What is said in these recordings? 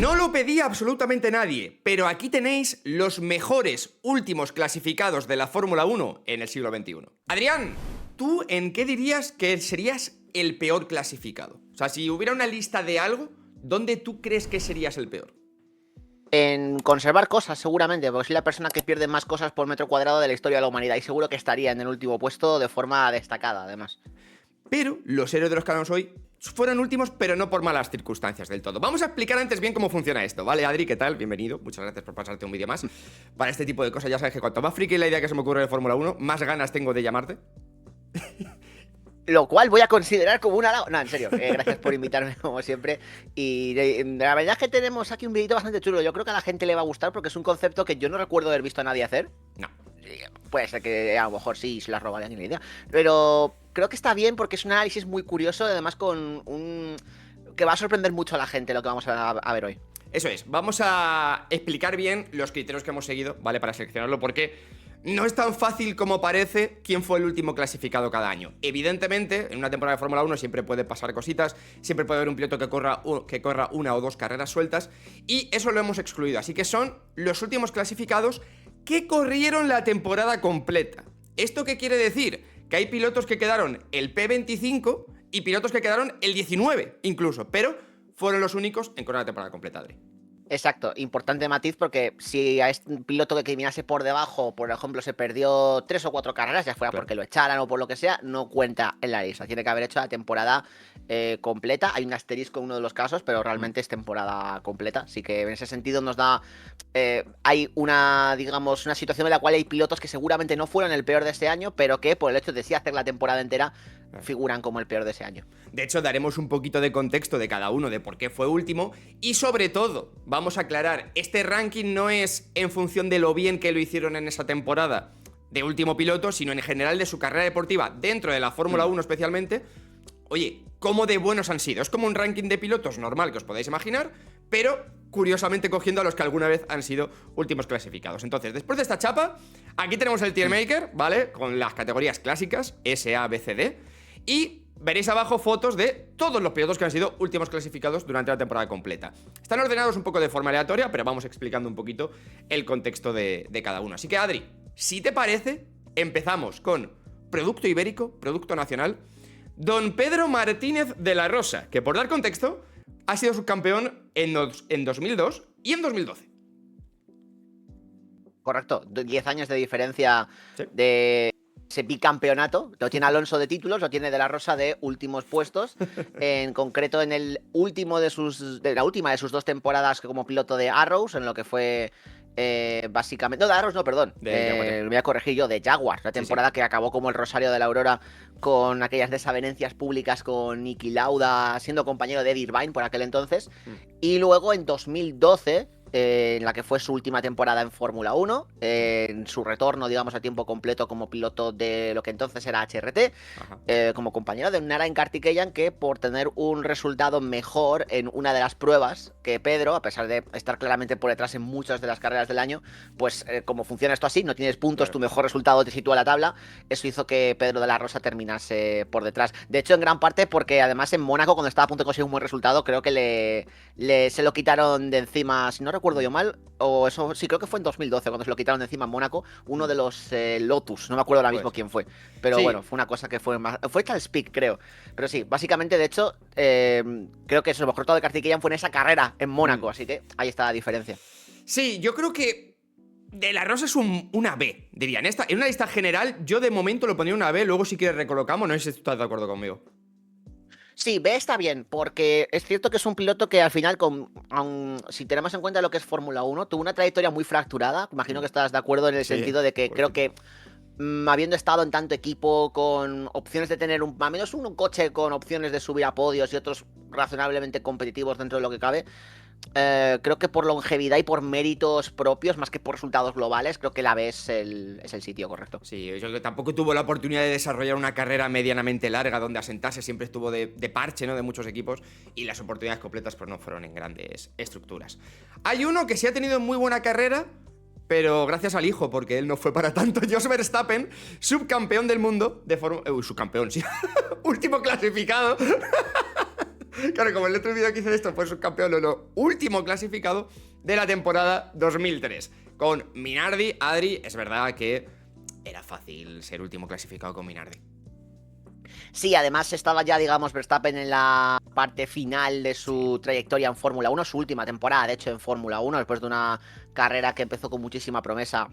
No lo pedía absolutamente nadie, pero aquí tenéis los mejores últimos clasificados de la Fórmula 1 en el siglo XXI. Adrián, ¿tú en qué dirías que serías el peor clasificado? O sea, si hubiera una lista de algo, ¿dónde tú crees que serías el peor? En conservar cosas, seguramente, porque soy la persona que pierde más cosas por metro cuadrado de la historia de la humanidad y seguro que estaría en el último puesto de forma destacada, además. Pero los héroes de los que hablamos hoy fueron últimos, pero no por malas circunstancias del todo. Vamos a explicar antes bien cómo funciona esto, ¿vale, Adri? ¿Qué tal? Bienvenido. Muchas gracias por pasarte un vídeo más. Para este tipo de cosas ya sabes que cuanto más friki la idea que se me ocurre de Fórmula 1, más ganas tengo de llamarte. Lo cual voy a considerar como un halago. No, en serio, gracias por invitarme como siempre. Y la verdad es que tenemos aquí un videito bastante chulo. Yo creo que a la gente le va a gustar porque es un concepto que yo no recuerdo haber visto a nadie hacer. No. Puede ser que a lo mejor sí se la robaría ni la idea. Pero creo que está bien porque es un análisis muy curioso y además con un... que va a sorprender mucho a la gente lo que vamos a ver hoy. Eso es, vamos a explicar bien los criterios que hemos seguido, ¿vale? Para seleccionarlo, porque no es tan fácil como parece quién fue el último clasificado cada año. Evidentemente, en una temporada de Fórmula 1 siempre puede pasar cositas, siempre puede haber un piloto que corra una o dos carreras sueltas, y eso lo hemos excluido. Así que son los últimos clasificados que corrieron la temporada completa. ¿Esto qué quiere decir? Que hay pilotos que quedaron el P25 y pilotos que quedaron el 19 incluso, pero fueron los únicos en correr la temporada completa, Adri. Exacto, importante matiz porque si a este piloto que caminase por debajo, por ejemplo, se perdió 3 o 4 carreras, ya fuera porque lo echaran o por lo que sea, no cuenta en la lista. Tiene que haber hecho la temporada completa. Hay un asterisco en uno de los casos, pero realmente es temporada completa. Así que en ese sentido nos da... hay una, digamos, una situación en la cual hay pilotos que seguramente no fueron el peor de este año, pero que por el hecho de sí hacer la temporada entera, figuran como el peor de ese año. De hecho, daremos un poquito de contexto de cada uno, de por qué fue último, y sobre todo, vamos a aclarar, este ranking no es en función de lo bien que lo hicieron en esa temporada de último piloto, sino en general de su carrera deportiva, dentro de la Fórmula 1 especialmente. Oye, ¿cómo de buenos han sido? Es como un ranking de pilotos normal que os podéis imaginar, pero curiosamente cogiendo a los que alguna vez han sido últimos clasificados. Entonces, después de esta chapa, aquí tenemos el tier maker, ¿vale? Con las categorías clásicas, S, A, B, C, D. Y veréis abajo fotos de todos los pilotos que han sido últimos clasificados durante la temporada completa. Están ordenados un poco de forma aleatoria, pero vamos explicando un poquito el contexto de cada uno. Así que, Adri, si te parece, empezamos con producto ibérico, producto nacional, Don Pedro Martínez de la Rosa, que por dar contexto, ha sido subcampeón en 2002 y en 2012. Correcto, 10 años de diferencia Sí. de ese bicampeonato. Lo tiene Alonso de títulos, lo tiene de la Rosa de últimos puestos. En concreto, en el último de la última de sus 2 temporadas como piloto de Arrows, en lo que fue básicamente... No, de Arrows no, perdón. Lo voy a corregir yo, de Jaguars. La temporada que acabó como el Rosario de la Aurora con aquellas desavenencias públicas con Niki Lauda, siendo compañero de Eddie Irvine por aquel entonces. Y luego en 2012... en la que fue su última temporada en Fórmula 1, en su retorno, digamos, a tiempo completo como piloto de lo que entonces era HRT, como compañero de Narain Kartikeyan, que por tener un resultado mejor en una de las pruebas que Pedro, a pesar de estar claramente por detrás en muchas de las carreras del año, pues como funciona esto así, no tienes puntos, tu mejor resultado te sitúa a la tabla, eso hizo que Pedro de la Rosa terminase por detrás. De hecho, en gran parte porque además en Mónaco, cuando estaba a punto de conseguir un buen resultado, creo que se lo quitaron de encima, si no recuerdo yo mal, o eso sí, creo que fue en 2012 cuando se lo quitaron de encima en Mónaco, uno de los Lotus, no me acuerdo ahora mismo quién fue, pero sí. Bueno, fue una cosa que fue más, fue Charles Pic, creo, pero sí, básicamente, de hecho, creo que eso, el mejor resultado de Kartikeyan fue en esa carrera en Mónaco, así que ahí está la diferencia. Sí, yo creo que De la Rosa es una B, diría. En una lista general, yo de momento lo pondría una B, luego si quieres recolocamos, no sé si estás de acuerdo conmigo. Sí, B está bien, porque es cierto que es un piloto que al final, si tenemos en cuenta lo que es Fórmula 1, tuvo una trayectoria muy fracturada. Imagino que estás de acuerdo en el sentido de que creo que habiendo estado en tanto equipo con opciones de tener al menos un coche con opciones de subir a podios y otros razonablemente competitivos dentro de lo que cabe, creo que por longevidad y por méritos propios, más que por resultados globales, creo que la B es el sitio correcto. Sí, yo creo que tampoco tuvo la oportunidad de desarrollar una carrera medianamente larga donde asentarse, siempre estuvo de parche, ¿no? De muchos equipos, y las oportunidades completas pues no fueron en grandes estructuras. Hay uno que sí ha tenido muy buena carrera, pero gracias al hijo, porque él no fue para tanto. Jos Verstappen, subcampeón del mundo de Fórmula... subcampeón, sí. Último clasificado Claro, como el otro vídeo que hice de esto fue subcampeón Lolo, último clasificado de la temporada 2003. Con Minardi, Adri, es verdad que era fácil ser último clasificado con Minardi. Sí, además estaba ya, digamos, Verstappen en la parte final de su trayectoria en Fórmula 1, su última temporada, de hecho, en Fórmula 1, después de una carrera que empezó con muchísima promesa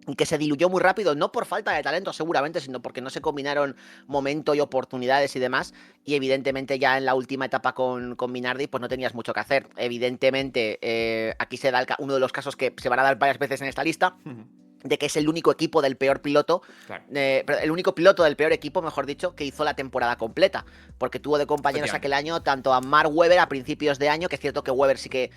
y que se diluyó muy rápido, no por falta de talento seguramente, sino porque no se combinaron momento y oportunidades y demás, y evidentemente ya en la última etapa con Minardi pues no tenías mucho que hacer. Evidentemente, aquí se da uno de los casos que se van a dar varias veces en esta lista, de que es el único equipo del peor piloto, Claro. el único piloto del peor equipo, mejor dicho, que hizo la temporada completa, porque tuvo de compañeros aquel año tanto a Mark Webber a principios de año, que es cierto que Webber sí que...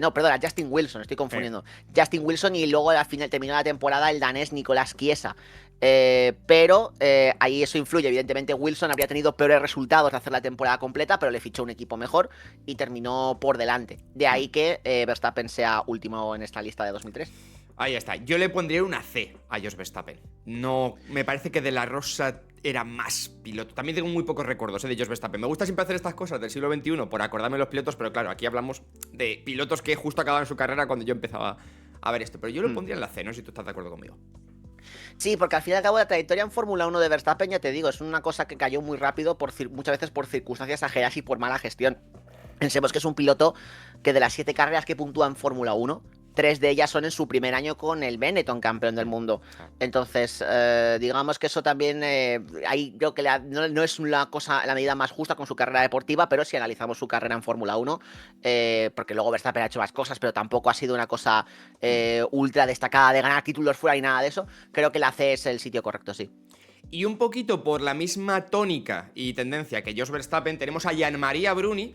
no, perdón, a Justin Wilson, estoy confundiendo. Justin Wilson, y luego al final terminó la temporada el danés Nicolás Chiesa. Pero ahí eso influye. Evidentemente Wilson habría tenido peores resultados de hacer la temporada completa, pero le fichó un equipo mejor y terminó por delante. De ahí que Verstappen sea último en esta lista de 2003. Ahí está. Yo le pondría una C a Jos Verstappen. No, me parece que De La Rosa era más piloto. También tengo muy pocos recuerdos de Jos Verstappen. Me gusta siempre hacer estas cosas del siglo XXI por acordarme de los pilotos, pero claro, aquí hablamos de pilotos que justo acababan su carrera cuando yo empezaba a ver esto. Pero yo lo pondría en la C, no sé si tú estás de acuerdo conmigo. Sí, porque al fin y al cabo la trayectoria en Fórmula 1 de Verstappen, ya te digo, es una cosa que cayó muy rápido, muchas veces por circunstancias ajenas y por mala gestión. Pensemos que es un piloto que de las 7 carreras que puntúa en Fórmula 1, 3 de ellas son en su primer año con el Benetton, campeón del mundo. Entonces, digamos que eso también, ahí creo que no es la medida más justa con su carrera deportiva, pero si analizamos su carrera en Fórmula 1, porque luego Verstappen ha hecho más cosas, pero tampoco ha sido una cosa ultra destacada de ganar títulos fuera y nada de eso, creo que la C es el sitio correcto, sí. Y un poquito por la misma tónica y tendencia que Jos Verstappen, tenemos a Gianmaria Bruni,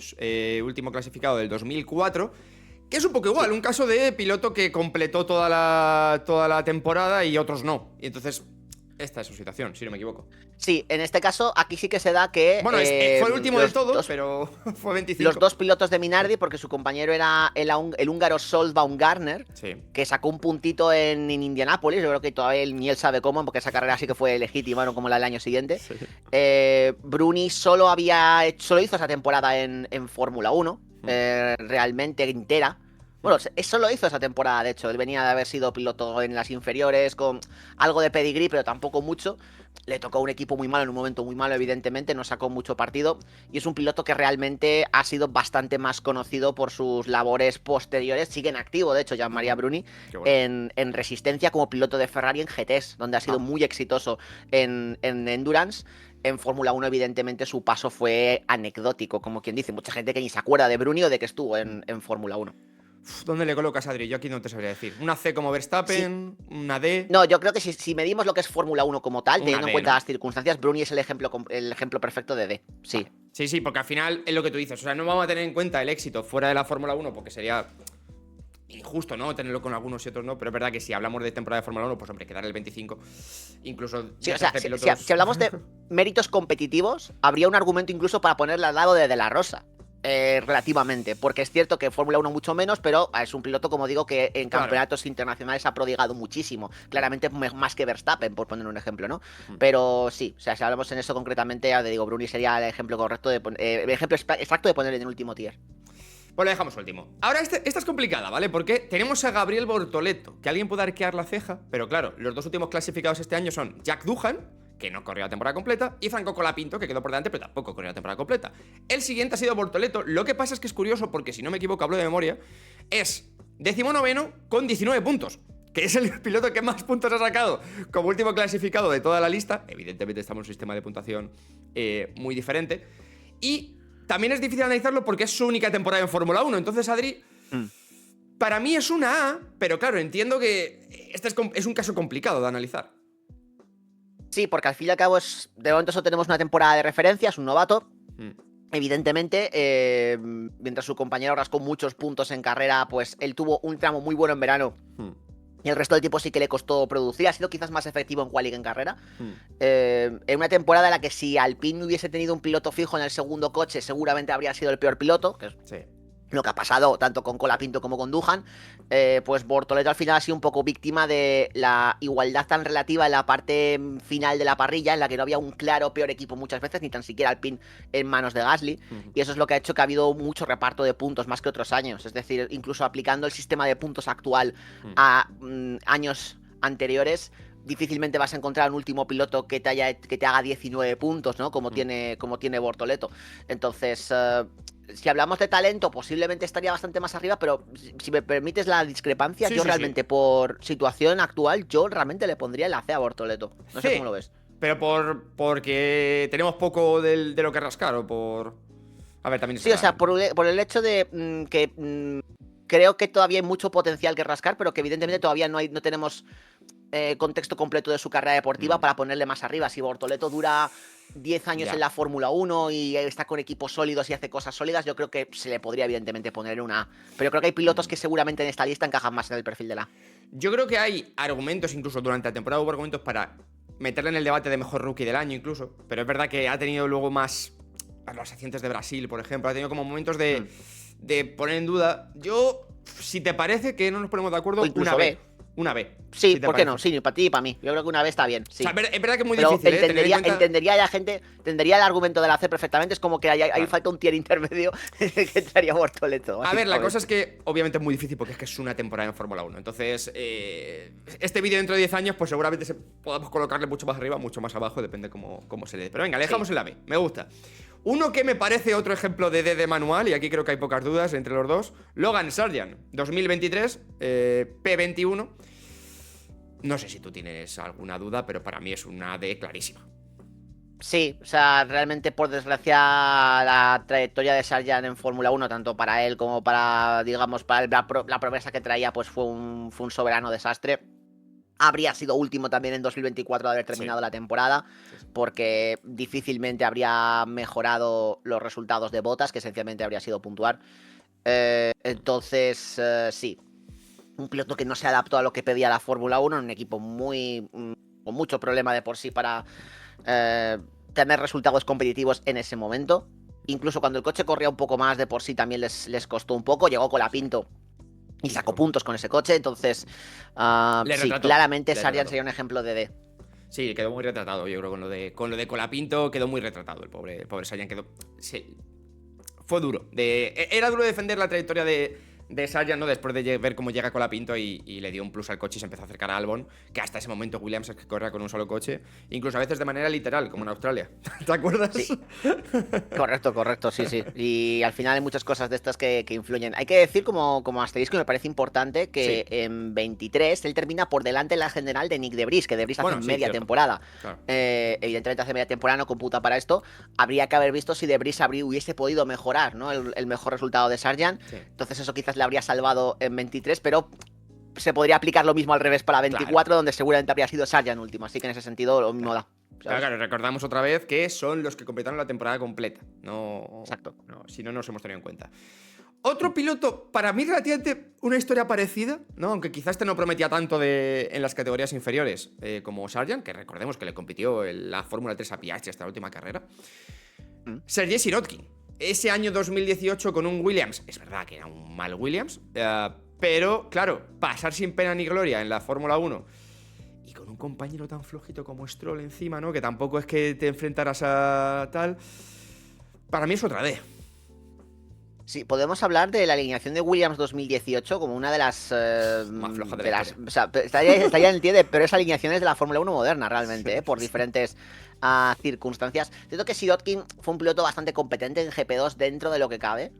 último clasificado del 2004, que es un poco igual, un caso de piloto que completó toda la temporada y otros no. Y entonces, esta es su situación, si no me equivoco. Sí, en este caso, aquí sí que se da que... Bueno, fue el último de todos, pero fue 25. Los dos pilotos de Minardi, porque su compañero era el húngaro Zsolt Baumgartner, sí, que sacó un puntito en Indianápolis. Yo creo que todavía ni él sabe cómo, porque esa carrera sí que fue legítima, no como la del año siguiente. sí. Bruni solo hizo esa temporada en Fórmula 1, realmente entera. Bueno, eso lo hizo esa temporada, de hecho. Él venía de haber sido piloto en las inferiores, con algo de pedigrí, pero tampoco mucho. Le tocó un equipo muy malo en un momento muy malo, evidentemente, no sacó mucho partido. Y es un piloto que realmente ha sido bastante más conocido por sus labores posteriores. Sigue en activo, de hecho, Gianmaria Bruni, bueno, en resistencia como piloto de Ferrari en GTs, donde ha sido muy exitoso en Endurance. En Fórmula 1, evidentemente, su paso fue anecdótico, como quien dice. Mucha gente que ni se acuerda de Bruni o de que estuvo en Fórmula 1. ¿Dónde le colocas, Adri? Yo aquí no te sabría decir. ¿Una C como Verstappen? Sí. ¿Una D? No, yo creo que si medimos lo que es Fórmula 1 como tal, teniendo en cuenta las circunstancias, Bruni es el ejemplo perfecto de D. Sí. Sí, porque al final es lo que tú dices. O sea, no vamos a tener en cuenta el éxito fuera de la Fórmula 1 porque sería injusto, ¿no? Tenerlo con algunos y otros no. Pero es verdad que si hablamos de temporada de Fórmula 1, pues hombre, quedar el 25. Incluso... Sí, o sea, si hablamos de méritos competitivos, habría un argumento incluso para ponerle al lado de La Rosa. Relativamente, porque es cierto que Fórmula 1 mucho menos, pero es un piloto, como digo, que en campeonatos internacionales ha prodigado muchísimo, claramente más que Verstappen, por poner un ejemplo, ¿no? Pero sí, o sea, si hablamos en eso concretamente, ya te digo, Bruni sería el ejemplo correcto, el ejemplo exacto de poner en el último tier. Pues lo dejamos último. Ahora esta es complicada, ¿vale? Porque tenemos a Gabriel Bortoleto, que alguien puede arquear la ceja, pero claro, los dos últimos clasificados este año son Jack Doohan, que no corrió la temporada completa, y Franco Colapinto, que quedó por delante, pero tampoco corrió la temporada completa. El siguiente ha sido Bortoleto. Lo que pasa es que es curioso, porque si no me equivoco, hablo de memoria, es 19º con 19 puntos, que es el piloto que más puntos ha sacado como último clasificado de toda la lista. Evidentemente estamos en un sistema de puntuación muy diferente. Y también es difícil analizarlo porque es su única temporada en Fórmula 1. Entonces, Adri, para mí es una A, pero claro, entiendo que este es un caso complicado de analizar. Sí, porque al fin y al cabo de momento solo tenemos una temporada de referencia, es un novato. Evidentemente, mientras su compañero rascó muchos puntos en carrera, pues él tuvo un tramo muy bueno en verano. Y el resto del tiempo sí que le costó producir. Ha sido quizás más efectivo en quali que en carrera. En una temporada en la que si Alpine hubiese tenido un piloto fijo en el segundo coche, seguramente habría sido el peor piloto. lo que ha pasado tanto con Colapinto como con Duhan, pues Bortoleto al final ha sido un poco víctima de la igualdad tan relativa en la parte final de la parrilla, en la que no había un claro peor equipo muchas veces, ni tan siquiera Alpine en manos de Gasly, y eso es lo que ha hecho que ha habido mucho reparto de puntos más que otros años, es decir, incluso aplicando el sistema de puntos actual a años anteriores, difícilmente vas a encontrar un último piloto que te haga 19 puntos, ¿no? Como tiene Bortoleto. Entonces, si hablamos de talento, posiblemente estaría bastante más arriba, pero si me permites la discrepancia, Sí, yo sí, realmente, sí. por situación actual, yo realmente le pondría el AC a Bortoleto. No sé Sí, cómo lo ves. pero porque tenemos poco de lo que rascar o por... A ver, también Sí, o sea, está... por el hecho de que creo que todavía hay mucho potencial que rascar, pero que evidentemente todavía no tenemos contexto completo de su carrera deportiva para ponerle más arriba. Si Bortoleto dura 10 años en Ya. la Fórmula 1 y está con equipos sólidos y hace cosas sólidas, yo creo que se le podría evidentemente poner una A. Pero creo que hay pilotos que seguramente en esta lista encajan más en el perfil de la A. Yo creo que hay argumentos, incluso durante la temporada hubo argumentos para meterle en el debate de mejor rookie del año incluso, pero es verdad que ha tenido luego más... Los accidentes de Brasil, por ejemplo, ha tenido como momentos de poner en duda. Yo, si te parece que no nos ponemos de acuerdo, O incluso una B. B. Una B. Sí, Si te ¿por qué no? parece. Sí, para ti y para mí. Yo creo que una vez está bien, sí. O sea, es verdad que es muy Pero difícil, ¿eh? Tener en cuenta... entendería la gente, entendería el argumento de la C perfectamente. Es como que hay Claro. falta un tier intermedio que entraría Bortoleto. A ver, la cosa básicamente. es que obviamente es muy difícil porque es que es una temporada en Fórmula 1. Entonces, este vídeo dentro de 10 años, pues seguramente podamos colocarle mucho más arriba, mucho más abajo, depende cómo se le dé. Pero venga, le dejamos en la B, me gusta. Uno que me parece otro ejemplo de D de manual, y aquí creo que hay pocas dudas entre los dos, Logan Sargent, 2023, P21. No sé si tú tienes alguna duda, pero para mí es una D clarísima. Sí, o sea, realmente por desgracia la trayectoria de Sargent en Fórmula 1, tanto para él como para, digamos, para la promesa que traía, pues fue un soberano desastre. Habría sido último también en 2024 de haber terminado la temporada, porque difícilmente habría mejorado los resultados de Bottas, que esencialmente habría sido puntuar. Entonces, sí, un piloto que no se adaptó a lo que pedía la Fórmula 1, en un equipo con mucho problema de por sí para tener resultados competitivos en ese momento. Incluso cuando el coche corría un poco más de por sí también les costó un poco. Llegó Colapinto y sacó puntos con ese coche. Entonces, sí, claramente Sargent sería un ejemplo de D. Sí, quedó muy retratado, yo creo, con lo de Colapinto quedó muy retratado. El pobre Sargent quedó... Sí, fue duro. Era duro defender la trayectoria de Sargent, ¿no? Después de ver cómo llega Colapinto y le dio un plus al coche y se empezó a acercar a Albon, que hasta ese momento Williams es que corría con un solo coche, incluso a veces de manera literal, como en Australia. ¿Te acuerdas? Sí. Correcto, sí. Y al final hay muchas cosas de estas que influyen. Hay que decir como asterisco, me parece importante que en 23 él termina por delante en la general de Nick Debris, que Debris hace media temporada. Claro. Evidentemente hace media temporada, no computa para esto. Habría que haber visto si Debris hubiese podido mejorar, ¿no? El mejor resultado de Sargent. Sí. Entonces eso quizás le habría salvado en 23, pero se podría aplicar lo mismo al revés para 24, donde seguramente habría sido Sargent último. Así que en ese sentido lo mismo da. Claro, recordamos otra vez que son los que completaron la temporada completa. No, exacto. No, si no nos hemos tenido en cuenta. Otro piloto, para mí relativamente una historia parecida, ¿no? Aunque quizás este no prometía tanto en las categorías inferiores como Sargent, que recordemos que le compitió en la Fórmula 3 a Piastri hasta la última carrera. Sergei Sirotkin. Ese año 2018 con un Williams, es verdad que era un mal Williams, pero claro, pasar sin pena ni gloria en la Fórmula 1 y con un compañero tan flojito como Stroll encima, ¿no? Que tampoco es que te enfrentaras a tal. Para mí es otra D. Sí, podemos hablar de la alineación de Williams 2018 como una de las... más flojas de la o sea, estaría en el tío de peores alineaciones de la Fórmula 1 moderna, realmente, por diferentes circunstancias. Siento que Sirotkin fue un piloto bastante competente en GP2 dentro de lo que cabe.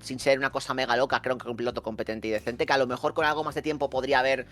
Sin ser una cosa mega loca, creo que un piloto competente y decente, que a lo mejor con algo más de tiempo podría haber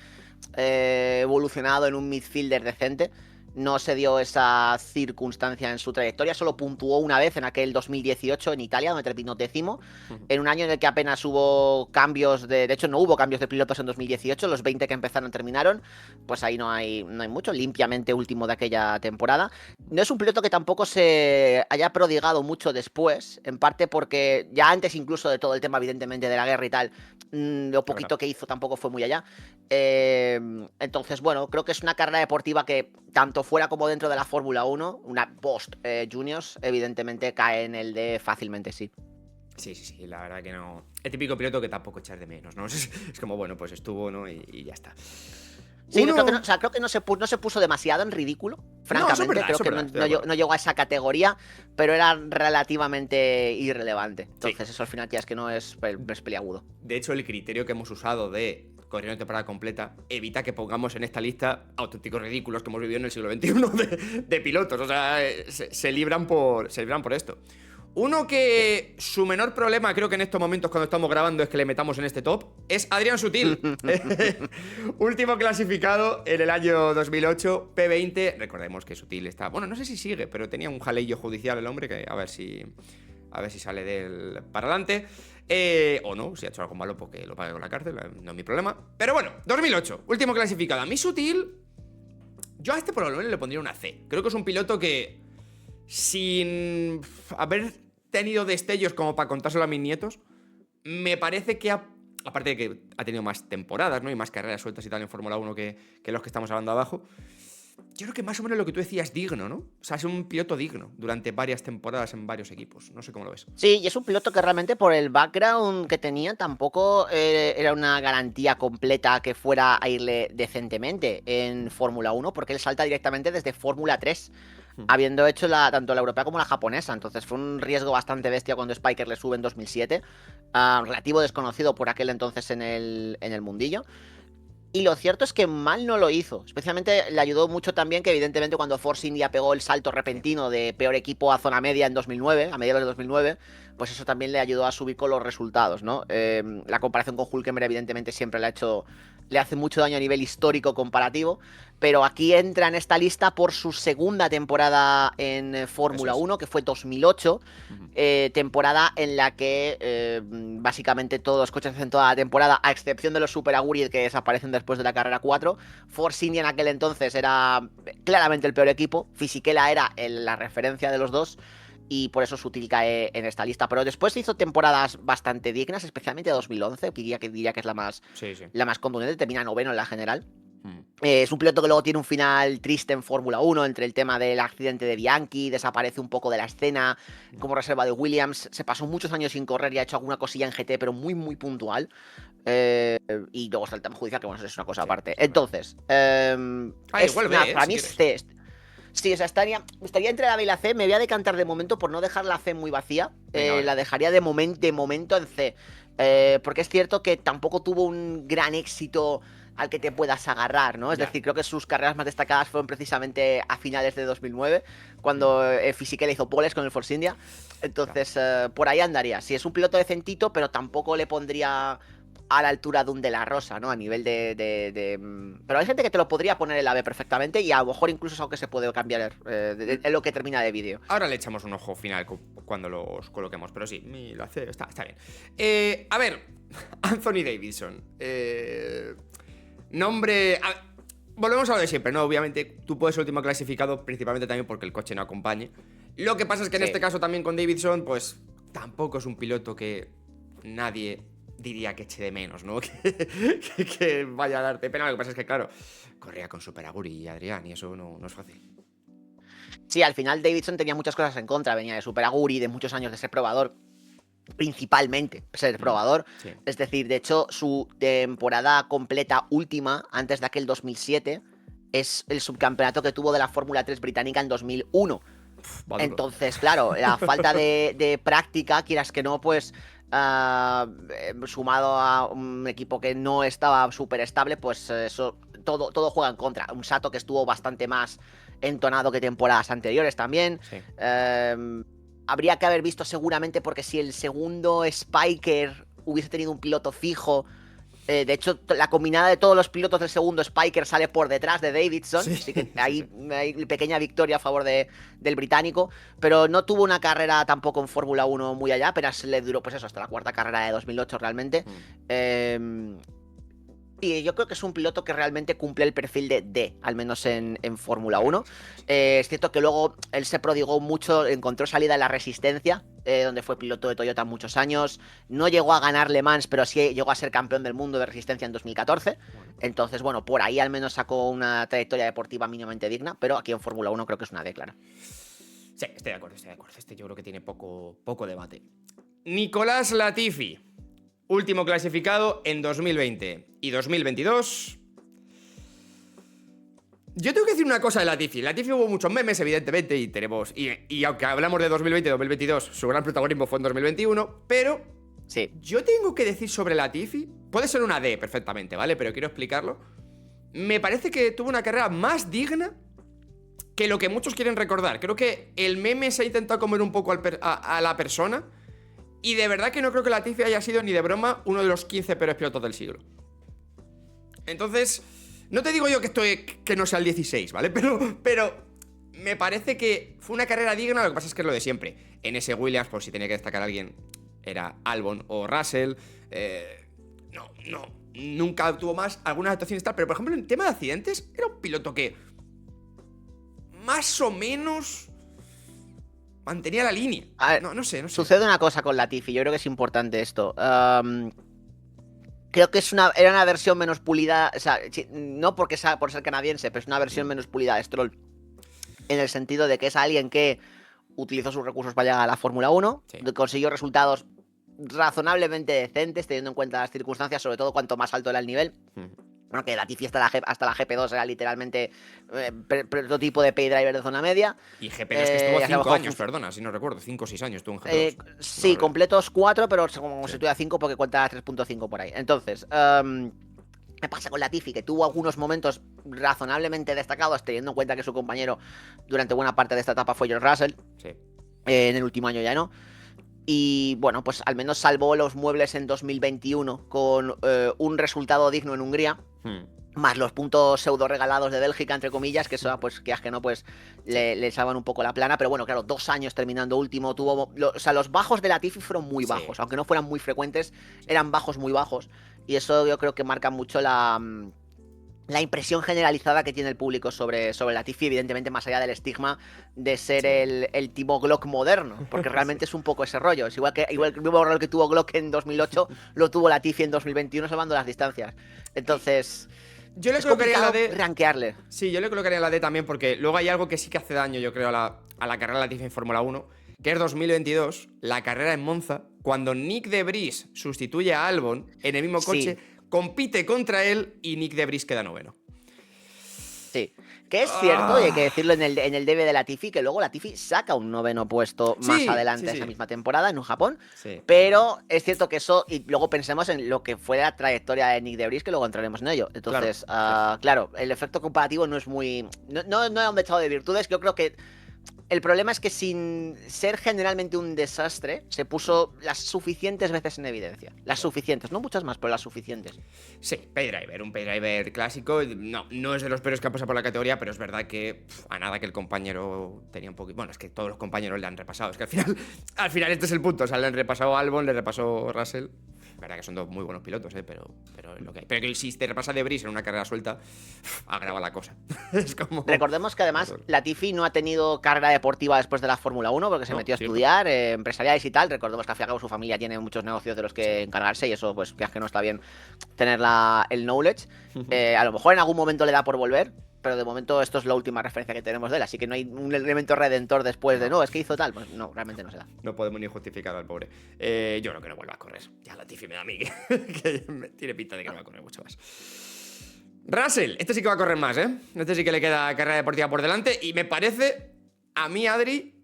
evolucionado en un midfielder decente. No se dio esa circunstancia en su trayectoria, solo puntuó una vez en aquel 2018 en Italia, donde terminó 10º, en un año en el que apenas hubo cambios de hecho no hubo cambios de pilotos en 2018, los 20 que empezaron terminaron, pues ahí no hay mucho, limpiamente último de aquella temporada. No es un piloto que tampoco se haya prodigado mucho después, en parte porque ya antes incluso de todo el tema evidentemente de la guerra y tal, lo poquito que hizo tampoco fue muy allá. Entonces, bueno, creo que es una carrera deportiva que tanto fuera como dentro de la Fórmula 1, una post Juniors, evidentemente cae en el de fácilmente, sí. Sí, la verdad que no. El típico piloto que tampoco echar de menos, ¿no? Es como, bueno, pues estuvo, ¿no? Y ya está. Sí, creo que no, o sea, creo que no se puso demasiado en ridículo, No, eso es francamente. verdad, Creo eso es que verdad, estoy de acuerdo. no llegó a esa categoría, pero era relativamente irrelevante. Entonces, Sí. eso al final, tía, es que no es peliagudo. De hecho, el criterio que hemos usado de correr una temporada completa evita que pongamos en esta lista auténticos ridículos que hemos vivido en el siglo XXI de pilotos. O sea, se libran por esto. Uno Sí. que su menor problema, creo que en estos momentos cuando estamos grabando, es que le metamos en este top, es Adrián Sutil. Último clasificado en el año 2008, P20. Recordemos que Sutil está... Bueno, no sé si sigue, pero tenía un jaleillo judicial el hombre, que a ver si sale del para adelante. O no, si ha hecho algo malo, porque lo pague con la cárcel, no es mi problema. Pero bueno, 2008, último clasificado. A mí Sutil, yo a este por lo menos le pondría una C. Creo que es un piloto que, sin haber tenido destellos como para contárselo a mis nietos, me parece que aparte de que ha tenido más temporadas, ¿no? Y más carreras sueltas y tal en Fórmula 1 que los que estamos hablando abajo. Yo creo que más o menos lo que tú decías, digno, ¿no? O sea, es un piloto digno durante varias temporadas en varios equipos. No sé cómo lo ves. Sí, y es un piloto que realmente por el background que tenía tampoco era una garantía completa que fuera a irle decentemente en Fórmula 1, porque él salta directamente desde Fórmula 3, habiendo hecho tanto la europea como la japonesa. Entonces fue un riesgo bastante bestia cuando Spiker le sube en 2007, relativo desconocido por aquel entonces en el mundillo. Y lo cierto es que mal no lo hizo. Especialmente le ayudó mucho también que, evidentemente, cuando Force India pegó el salto repentino de peor equipo a zona media en 2009, a mediados de 2009, pues eso también le ayudó a subir con los resultados, ¿no? La comparación con Hülkenberg, evidentemente, siempre le hace mucho daño a nivel histórico comparativo, pero aquí entra en esta lista por su segunda temporada en Fórmula 1, que fue 2008. Temporada en la que básicamente todos los coches hacen toda la temporada, a excepción de los Super Aguri que desaparecen después de la carrera 4. Force India en aquel entonces era claramente el peor equipo. Fisichella era la referencia de los dos. Y por eso Sutil cae en esta lista. Pero después hizo temporadas bastante dignas, especialmente 2011, que diría que es Sí. la más contundente. Termina noveno en la general. Es un piloto que luego tiene un final triste en Fórmula 1, entre el tema del accidente de Bianchi, desaparece un poco de la escena como reserva de Williams, se pasó muchos años sin correr y ha hecho alguna cosilla en GT, pero muy, muy puntual. Y luego está el tema judicial, que bueno, eso es una cosa aparte. Entonces, Igual ve, para si mí quieres. es C. Sí, o sea, estaría entre la B y la C. Me voy a decantar de momento por no dejar la C muy vacía. Venga, vale. La dejaría de momento en C. Porque es cierto que tampoco tuvo un gran éxito al que te puedas agarrar, ¿no? Es Ya. decir, creo que sus carreras más destacadas fueron precisamente a finales de 2009, cuando Fisichella hizo poles con el Force India. Entonces, por ahí andaría. Sí, es un piloto decentito, pero tampoco le pondría a la altura de un De La Rosa, ¿no? A nivel Pero hay gente que te lo podría poner en la B perfectamente y a lo mejor incluso es algo que se puede cambiar en lo que termina de vídeo. Ahora le echamos un ojo final cuando los coloquemos, pero sí, la C está bien. A ver, Anthony Davidson. Nombre... volvemos a lo de siempre, ¿no? Obviamente tú puedes ser último clasificado principalmente también porque el coche no acompañe. Lo que pasa es que en Sí. este caso también con Davidson, pues tampoco es un piloto que nadie diría que eche de menos, ¿no? que vaya a darte pena. Lo que pasa es que, claro, corría con Super Aguri y Adrián y eso no es fácil. Sí, al final Davidson tenía muchas cosas en contra. Venía de Super Aguri, de muchos años de ser probador. Principalmente ser probador. Sí. Es decir, de hecho, su temporada completa última, antes de aquel 2007, es el subcampeonato que tuvo de la Fórmula 3 británica en 2001. Va duro. Entonces, claro, la falta de práctica, quieras que no, pues sumado a un equipo que no estaba súper estable, pues eso todo juega en contra. Un Sato que estuvo bastante más entonado que temporadas anteriores también. Sí. Habría que haber visto seguramente, porque si el segundo Spiker hubiese tenido un piloto fijo, de hecho, la combinada de todos los pilotos del segundo Spiker sale por detrás de Davidson. Sí. Así que hay pequeña victoria a favor del británico. Pero no tuvo una carrera tampoco en Fórmula 1 muy allá. Apenas le duró, pues eso, hasta la cuarta carrera de 2008 realmente. Y yo creo que es un piloto que realmente cumple el perfil de D, al menos en Fórmula 1. Es cierto que luego él se prodigó mucho, encontró salida en la Resistencia, donde fue piloto de Toyota muchos años. No llegó a ganar Le Mans, pero sí llegó a ser campeón del mundo de Resistencia en 2014. Entonces, bueno, por ahí al menos sacó una trayectoria deportiva mínimamente digna, pero aquí en Fórmula 1 creo que es una D, claro. Sí, estoy de acuerdo. Este yo creo que tiene poco debate. Nicolás Latifi, último clasificado en 2020 y 2022. Yo tengo que decir una cosa de Latifi. Latifi hubo muchos memes, evidentemente, y tenemos. Y aunque hablamos de 2020 y 2022, su gran protagonismo fue en 2021, pero. Sí. Yo tengo que decir sobre Latifi. Puede ser una D perfectamente, ¿vale? Pero quiero explicarlo. Me parece que tuvo una carrera más digna que lo que muchos quieren recordar. Creo que el meme se ha intentado comer un poco a la persona. Y de verdad que no creo que Latifi haya sido ni de broma uno de los 15 peores pilotos del siglo. Entonces, no te digo yo que no sea el 16, ¿vale? Pero me parece que fue una carrera digna. Lo que pasa es que es lo de siempre. En ese Williams, por si tenía que destacar a alguien, era Albon o Russell. Nunca tuvo más algunas actuaciones tal. Pero por ejemplo, en tema de accidentes, era un piloto que más o menos mantenía la línea. A ver, no sé. Sucede una cosa con Latifi, yo creo que es importante esto. Creo que era una versión menos pulida, o sea, no porque sea por ser canadiense, pero es una versión menos pulida de Stroll. En el sentido de que es alguien que utilizó sus recursos para llegar a la Fórmula 1, Sí. consiguió resultados razonablemente decentes, teniendo en cuenta las circunstancias, sobre todo cuanto más alto era el nivel. Bueno, que Latifi hasta la GP2 era literalmente prototipo de paydriver de zona media. Y GP2 que estuvo ya 5 bajó años, perdona, si no recuerdo, 5 o 6 años estuvo en GP2. Sí, No, completos 4, pero como Sí. si tuviera 5 porque cuenta 3.5 por ahí. Entonces, me pasa con Latifi, que tuvo algunos momentos razonablemente destacados, teniendo en cuenta que su compañero durante buena parte de esta etapa fue George Russell. Sí. En el último año ya no. Y bueno, pues al menos salvó los muebles en 2021 con un resultado digno en Hungría. Más los puntos pseudo regalados de Bélgica, entre comillas, que eso, pues, que no, pues, le salvan un poco la plana. Pero bueno, claro, 2 años terminando último, o sea, los bajos de Latifi fueron muy bajos. Aunque no fueran muy frecuentes, eran bajos muy bajos. Y eso yo creo que marca mucho la impresión generalizada que tiene el público sobre Latifi, evidentemente más allá del estigma de ser el Timo Glock moderno, porque realmente es un poco ese rollo. Es igual que el mismo rol que tuvo Glock en 2008, lo tuvo Latifi en 2021 salvando las distancias. Entonces, yo le es colocaría complicado la D. rankearle. Sí, yo le colocaría la D también porque luego hay algo que sí que hace daño, yo creo, a la carrera de Latifi en Fórmula 1, que es 2022, la carrera en Monza, cuando Nick de Vries sustituye a Albon en el mismo coche, compite contra él y Nick de Vries queda noveno. Sí, que es cierto, y hay que decirlo en el debe de Latifi, que luego Latifi saca un 9º puesto más adelante esa misma temporada en Japón. Sí. Pero es cierto que eso, y luego pensemos en lo que fue la trayectoria de Nick de Vries, que luego entraremos en ello. Entonces, claro, el efecto comparativo no es muy. No era un dechado de virtudes. Yo creo que el problema es que sin ser generalmente un desastre, se puso las suficientes veces en evidencia. Las suficientes, no muchas más, pero las suficientes. Sí, paydriver, un paydriver clásico. No es de los peores que ha pasado por la categoría, pero es verdad que a nada que el compañero tenía un poquito. Bueno, es que todos los compañeros le han repasado. Es que al final este es el punto. O sea, le han repasado Albon, le repasó Russell. Es verdad que son dos muy buenos pilotos, pero es lo que hay. Pero que si te repasa de Vries en una carrera suelta, agrava la cosa. Es como. Recordemos que además Latifi no ha tenido carrera deportiva después de la Fórmula 1 porque se metió a estudiar empresariales y tal. Recordemos que al fin y al cabo su familia tiene muchos negocios de los que encargarse y eso pues que no está bien tener el knowledge. A lo mejor en algún momento le da por volver, pero de momento esto es la última referencia que tenemos de él, así que no hay un elemento redentor después de no, es que hizo tal. Pues no, realmente no se da. No podemos ni justificar al pobre. Yo creo que no vuelva a correr. Ya Latifi me da a mí que tiene pinta de que no va a correr mucho más. Russell, este sí que va a correr más, ¿eh? Este sí que le queda carrera deportiva por delante y me parece, a mí, Adri,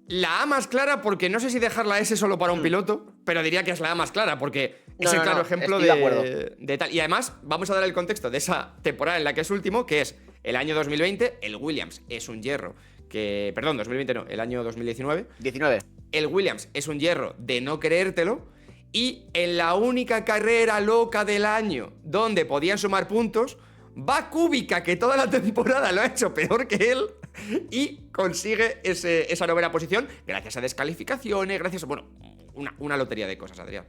la A más clara, porque no sé si dejar la S solo para un piloto, pero diría que es la A más clara, porque es el claro ejemplo de tal. Y además, vamos a dar el contexto de esa temporada en la que es último, que es el año 2020, el Williams es un hierro que... Perdón, 2020 no, el año 2019. 19. El Williams es un hierro de no creértelo. Y en la única carrera loca del año donde podían sumar puntos, va Kubica, que toda la temporada lo ha hecho peor que él, y consigue esa novena posición gracias a descalificaciones, gracias a, bueno, una lotería de cosas, Adrián.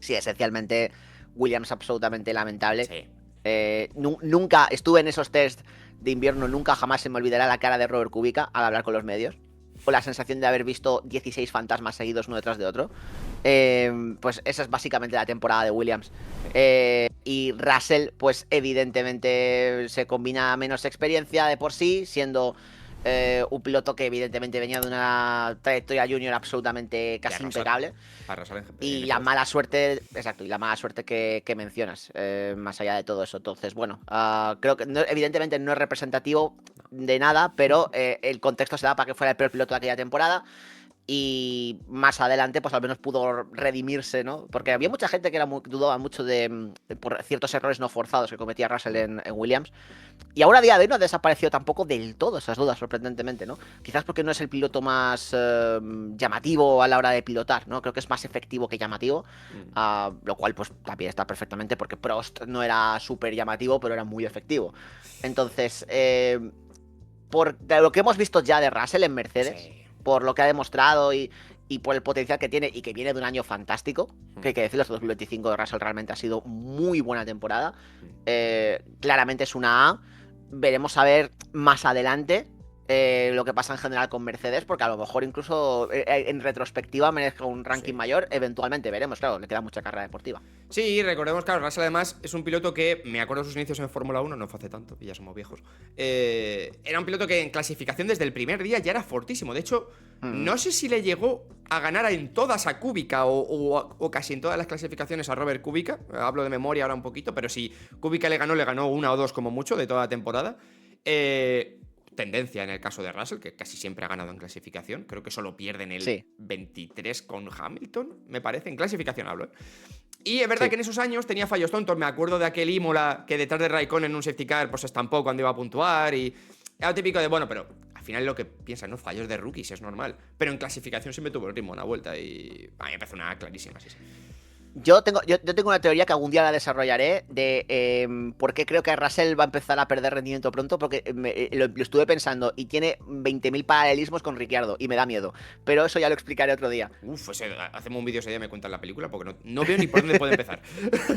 Sí, esencialmente Williams absolutamente lamentable. Sí. Nunca estuve en esos test de invierno, nunca jamás se me olvidará la cara de Robert Kubica al hablar con los medios, o la sensación de haber visto 16 fantasmas seguidos uno detrás de otro. Pues esa es básicamente la temporada de Williams. Y Russell, pues evidentemente se combina menos experiencia de por sí, siendo Un piloto que evidentemente venía de una trayectoria junior absolutamente casi impecable. Y la mala suerte, exacto, y la mala suerte que mencionas, más allá de todo eso. Entonces, bueno, creo que evidentemente no es representativo de nada, pero el contexto se da para que fuera el peor piloto de aquella temporada. Y más adelante, pues al menos pudo redimirse, ¿no? Porque había mucha gente que dudaba mucho por ciertos errores no forzados que cometía Russell en Williams. Y ahora a día de hoy no ha desaparecido tampoco del todo esas dudas, sorprendentemente, ¿no? Quizás porque no es el piloto más llamativo a la hora de pilotar, ¿no? Creo que es más efectivo que llamativo. Lo cual, pues también está perfectamente, porque Prost no era súper llamativo, pero era muy efectivo. Entonces, por lo que hemos visto ya de Russell en Mercedes. Sí. Por lo que ha demostrado y por el potencial que tiene y que viene de un año fantástico, que hay que decirlo, este 2025 de Russell realmente ha sido muy buena temporada. Claramente es una A. Veremos a ver más adelante lo que pasa en general con Mercedes, porque a lo mejor incluso en retrospectiva merezca un ranking mayor, eventualmente veremos, claro, le queda mucha carrera deportiva. Sí, recordemos, claro, Russell además es un piloto que, me acuerdo de sus inicios en Fórmula 1, no fue hace tanto, y ya somos viejos, era un piloto que en clasificación desde el primer día ya era fortísimo. De hecho, no sé si le llegó a ganar en todas a Kubica o casi en todas las clasificaciones a Robert Kubica. Hablo de memoria ahora un poquito, pero si Kubica le ganó una o dos como mucho de toda la temporada. Tendencia en el caso de Russell, que casi siempre ha ganado en clasificación. Creo que solo pierde en el 23 con Hamilton, me parece. En clasificación hablo, ¿eh? Y es verdad que en esos años tenía fallos tontos. Me acuerdo de aquel Imola que detrás de Raikkonen en un safety car pues se estampó cuando iba a puntuar. Y era lo típico de, bueno, pero al final lo que piensan, ¿no? Fallos de rookies, es normal. Pero en clasificación siempre tuvo el ritmo una vuelta. Y a mí me parece una clarísima, sí. Yo tengo una teoría que algún día la desarrollaré de por qué creo que Russell va a empezar a perder rendimiento pronto, porque lo estuve pensando y tiene 20.000 paralelismos con Ricciardo y me da miedo, pero eso ya lo explicaré otro día. Hacemos un vídeo ese día y me cuentan la película porque no veo ni por dónde puede empezar.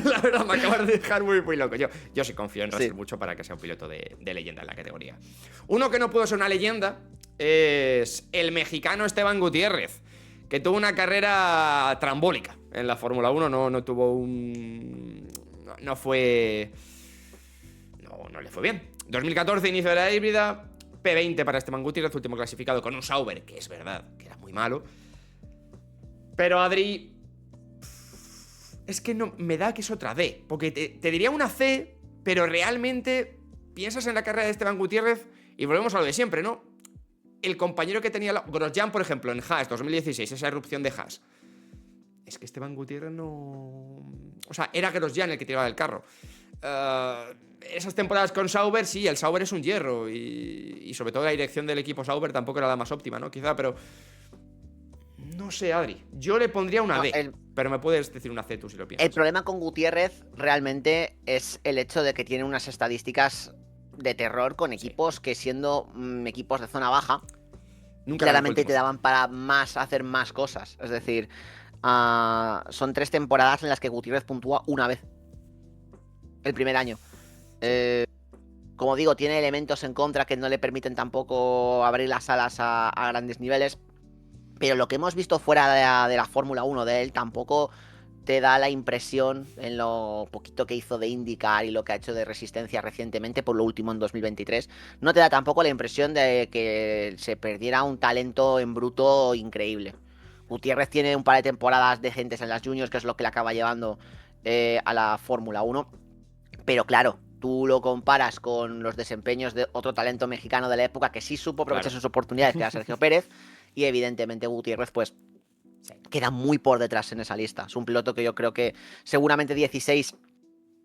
La verdad, me acabas de dejar muy, muy loco. Yo sí confío en Russell mucho para que sea un piloto de leyenda en la categoría. Uno que no pudo ser una leyenda es el mexicano Esteban Gutiérrez, que tuvo una carrera trambólica en la Fórmula 1, no tuvo un... No fue... No le fue bien. 2014, inicio de la híbrida, P20 para Esteban Gutiérrez, último clasificado con un Sauber, que es verdad, que era muy malo. Pero Adri... Es que no, me da que es otra D, porque te diría una C, pero realmente piensas en la carrera de Esteban Gutiérrez y volvemos a lo de siempre, ¿no? El compañero que tenía Grosjean, por ejemplo, en Haas 2016, esa erupción de Haas. Es que Esteban Gutiérrez no... O sea, era Grosjean el que tiraba del carro. Esas temporadas con Sauber, sí, el Sauber es un hierro. Y sobre todo la dirección del equipo Sauber tampoco era la más óptima, ¿no? Quizá, pero... No sé, Adri. Yo le pondría una D. Pero me puedes decir una C tú si lo piensas. El problema con Gutiérrez realmente es el hecho de que tiene unas estadísticas de terror con equipos que, siendo equipos de zona baja, claramente te daban para hacer más cosas. Es decir, son 3 temporadas en las que Gutiérrez puntúa una vez el primer año. Como digo, tiene elementos en contra que no le permiten tampoco abrir las alas a grandes niveles, pero lo que hemos visto fuera de la Fórmula 1 de él tampoco te da la impresión, en lo poquito que hizo de IndyCar y lo que ha hecho de Resistencia recientemente, por lo último en 2023, no te da tampoco la impresión de que se perdiera un talento en bruto increíble. Gutiérrez tiene un par de temporadas decentes en las juniors, que es lo que le acaba llevando a la Fórmula 1, pero claro, tú lo comparas con los desempeños de otro talento mexicano de la época que sí supo aprovechar sus oportunidades, que era Sergio Pérez, y evidentemente Gutiérrez pues queda muy por detrás en esa lista. Es un piloto que yo creo que seguramente 16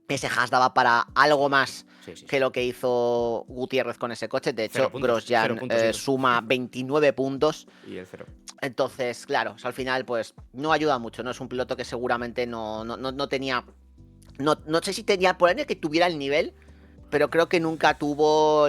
ese Haas daba para algo más que lo que hizo Gutiérrez con ese coche. De hecho, Grosjean suma 29 puntos. Y el 0. Entonces, claro, al final pues no ayuda mucho, ¿no? Es un piloto que seguramente no tenía... No sé si tenía por ahí que tuviera el nivel, pero creo que nunca tuvo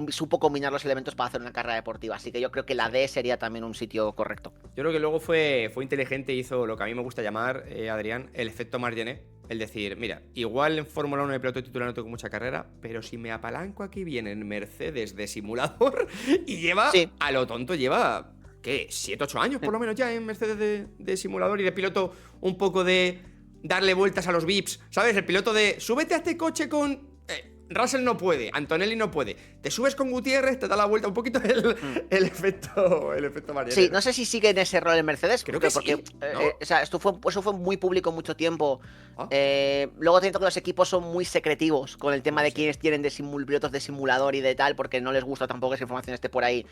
supo combinar los elementos para hacer una carrera deportiva. Así que yo creo que la D sería también un sitio correcto. Yo creo que luego fue inteligente y hizo lo que a mí me gusta llamar, Adrián, el efecto Margené. El decir, mira, igual en Fórmula 1 de piloto titular no tengo mucha carrera, pero si me apalanco aquí bien en Mercedes de simulador y lleva, a lo tonto, lleva, ¿qué? 7, 8 años por lo menos ya en Mercedes de simulador y de piloto un poco de darle vueltas a los VIPs, ¿sabes? El piloto de, súbete a este coche con... Russell no puede, Antonelli no puede. Te subes con Gutiérrez, te da la vuelta un poquito el efecto marinero. Sí, no sé si sigue en ese rol en Mercedes. Creo que porque, sí, ¿no? o sea, eso fue muy público mucho tiempo. Ah. Luego siento que los equipos son muy secretivos con el tema No de sé. quienes tienen pilotos de simulador y de tal, porque no les gusta tampoco que esa información esté por ahí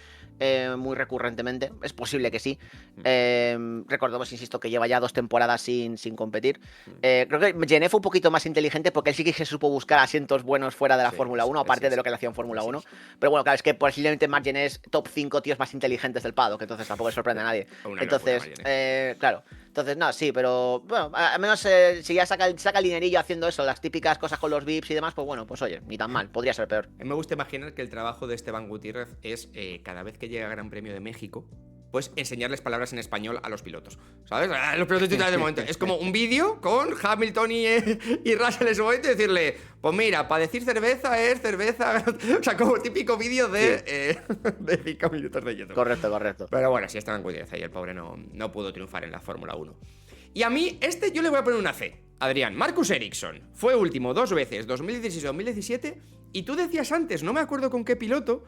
muy recurrentemente. Es posible que sí. Recordemos, insisto, que lleva ya 2 temporadas sin competir. Creo que Gené fue un poquito más inteligente porque él sí que se supo buscar asientos buenos fuera de la Sí, Fórmula 1, aparte de lo que le hacía en Fórmula 1. sí. Pero bueno, claro, es que posiblemente Marc Gené es top 5 tíos más inteligentes del paddock, entonces tampoco le sorprende a nadie. Una Entonces, locura, Marc claro. Entonces, no, sí, pero bueno, al menos si ya saca el dinerillo haciendo eso, las típicas cosas con los VIPs y demás, pues bueno, pues oye, ni tan mal, podría ser peor. A mí me gusta imaginar que el trabajo de Esteban Gutiérrez es, cada vez que llega a Gran Premio de México, pues enseñarles palabras en español a los pilotos, ¿sabes? A los pilotos titulares de momento. Es como un vídeo con Hamilton y Russell en ese momento y decirle, pues mira, para decir cerveza es cerveza. O sea, como típico vídeo de 5 minutos de YouTube. Correcto. Pero bueno, sí Esteban Gutiérrez ahí, el pobre no pudo triunfar en la Fórmula 1. Y a mí, yo le voy a poner una C. Adrián, Marcus Ericsson fue último 2 veces, 2016 y 2017, y tú decías antes, no me acuerdo con qué piloto,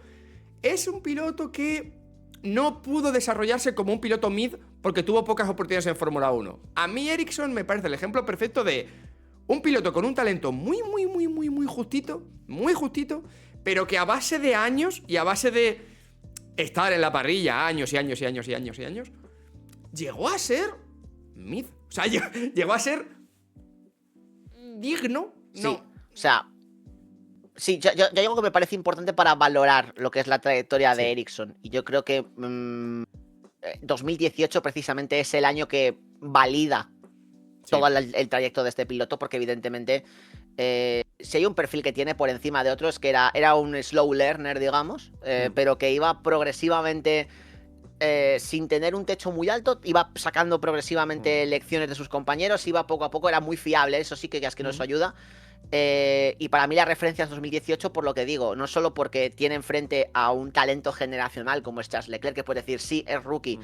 es un piloto que no pudo desarrollarse como un piloto mid porque tuvo pocas oportunidades en Fórmula 1. A mí Ericsson me parece el ejemplo perfecto de un piloto con un talento muy justito, pero que a base de años y a base de estar en la parrilla años, llegó a ser mid. O sea, llegó a ser digno. Sí, No. o sea, sí, yo digo que me parece importante para valorar lo que es la trayectoria de Ericsson. Y yo creo que 2018 precisamente es el año que valida todo el trayecto de este piloto, porque evidentemente si hay un perfil que tiene por encima de otros, que era un slow learner, digamos, pero que iba progresivamente, sin tener un techo muy alto, iba sacando progresivamente lecciones de sus compañeros, iba poco a poco, era muy fiable, eso sí que es que nos ayuda. Y para mí la referencia es 2018 por lo que digo, no solo porque tiene enfrente a un talento generacional como es Charles Leclerc, que puede decir, sí, es rookie,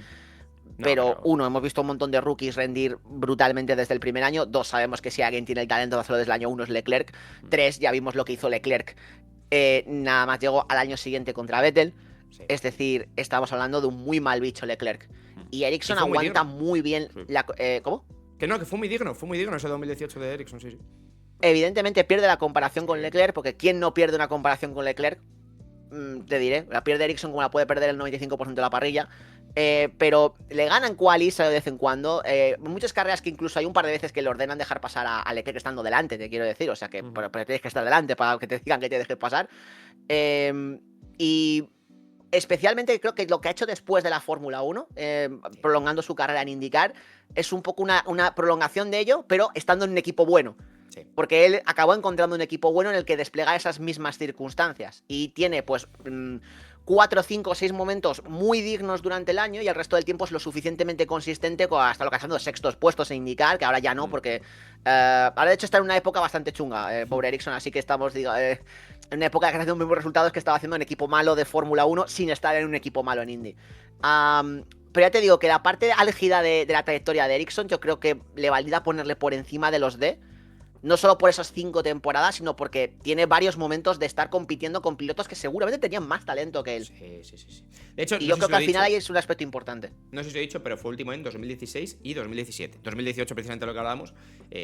pero uno, hemos visto un montón de rookies rendir brutalmente desde el primer año. 2, sabemos que si alguien tiene el talento de hacerlo desde el año 1 es Leclerc. 3, ya vimos lo que hizo Leclerc, nada más llegó al año siguiente contra Vettel. Es decir, estamos hablando de un muy mal bicho Leclerc. Y Ericsson aguanta muy bien la... ¿Cómo? Que fue muy digno ese 2018 de Ericsson, sí. Evidentemente pierde la comparación con Leclerc, porque ¿quién no pierde una comparación con Leclerc? Te diré, la pierde Ericsson como la puede perder el 95% de la parrilla. Pero le ganan qualis de vez en cuando. Muchas carreras que incluso hay un par de veces que le ordenan dejar pasar a Leclerc estando delante, te quiero decir. O sea que pero tienes que estar delante para que te digan que te dejes pasar. Y especialmente creo que lo que ha hecho después de la Fórmula 1, prolongando su carrera en IndyCar, es un poco una prolongación de ello, pero estando en un equipo bueno. Porque él acabó encontrando un equipo bueno en el que desplega esas mismas circunstancias. Y tiene, pues, 4, 5, 6 momentos muy dignos durante el año y el resto del tiempo es lo suficientemente consistente hasta alcanzando 6º puestos en IndyCar, que ahora ya no, porque ahora de hecho está en una época bastante chunga, pobre Ericsson, así que estamos, en una época que hace muy buenos resultados que estaba haciendo un equipo malo de Fórmula 1 sin estar en un equipo malo en Indy. Pero ya te digo que la parte álgida de la trayectoria de Ericsson yo creo que le valida ponerle por encima de los D. No solo por esas 5 temporadas, sino porque tiene varios momentos de estar compitiendo con pilotos que seguramente tenían más talento que él. Sí. De hecho, y yo creo que al final ahí es un aspecto importante. No sé si lo he dicho, pero fue último en 2016 y 2017. 2018, precisamente lo que hablábamos,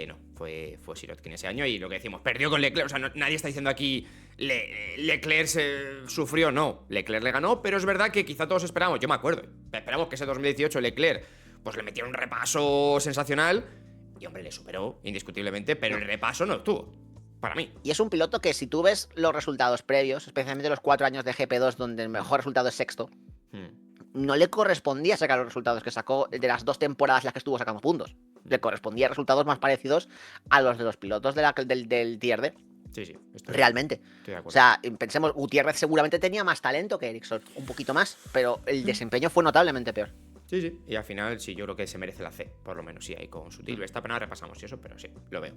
no, fue Sirotkin ese año y lo que decimos, perdió con Leclerc. O sea, nadie está diciendo aquí Leclerc sufrió, no. Leclerc le ganó, pero es verdad que quizá todos esperamos, yo me acuerdo, esperamos que ese 2018 Leclerc pues le metiera un repaso sensacional. Y hombre, le superó indiscutiblemente, pero el repaso no tuvo, para mí. Y es un piloto que si tú ves los resultados previos, especialmente los 4 años de GP2 donde el mejor resultado es 6º, no le correspondía sacar los resultados que sacó de las 2 temporadas en las que estuvo sacando puntos. Le correspondía resultados más parecidos a los de los pilotos del Tier D. Sí, realmente. Estoy de acuerdo. O sea, pensemos, Gutiérrez seguramente tenía más talento que Ericsson, un poquito más, pero el desempeño fue notablemente peor. Sí. Y al final, sí, yo creo que se merece la C, por lo menos, sí, ahí con Sutil. Esta pena repasamos y eso, pero sí, lo veo.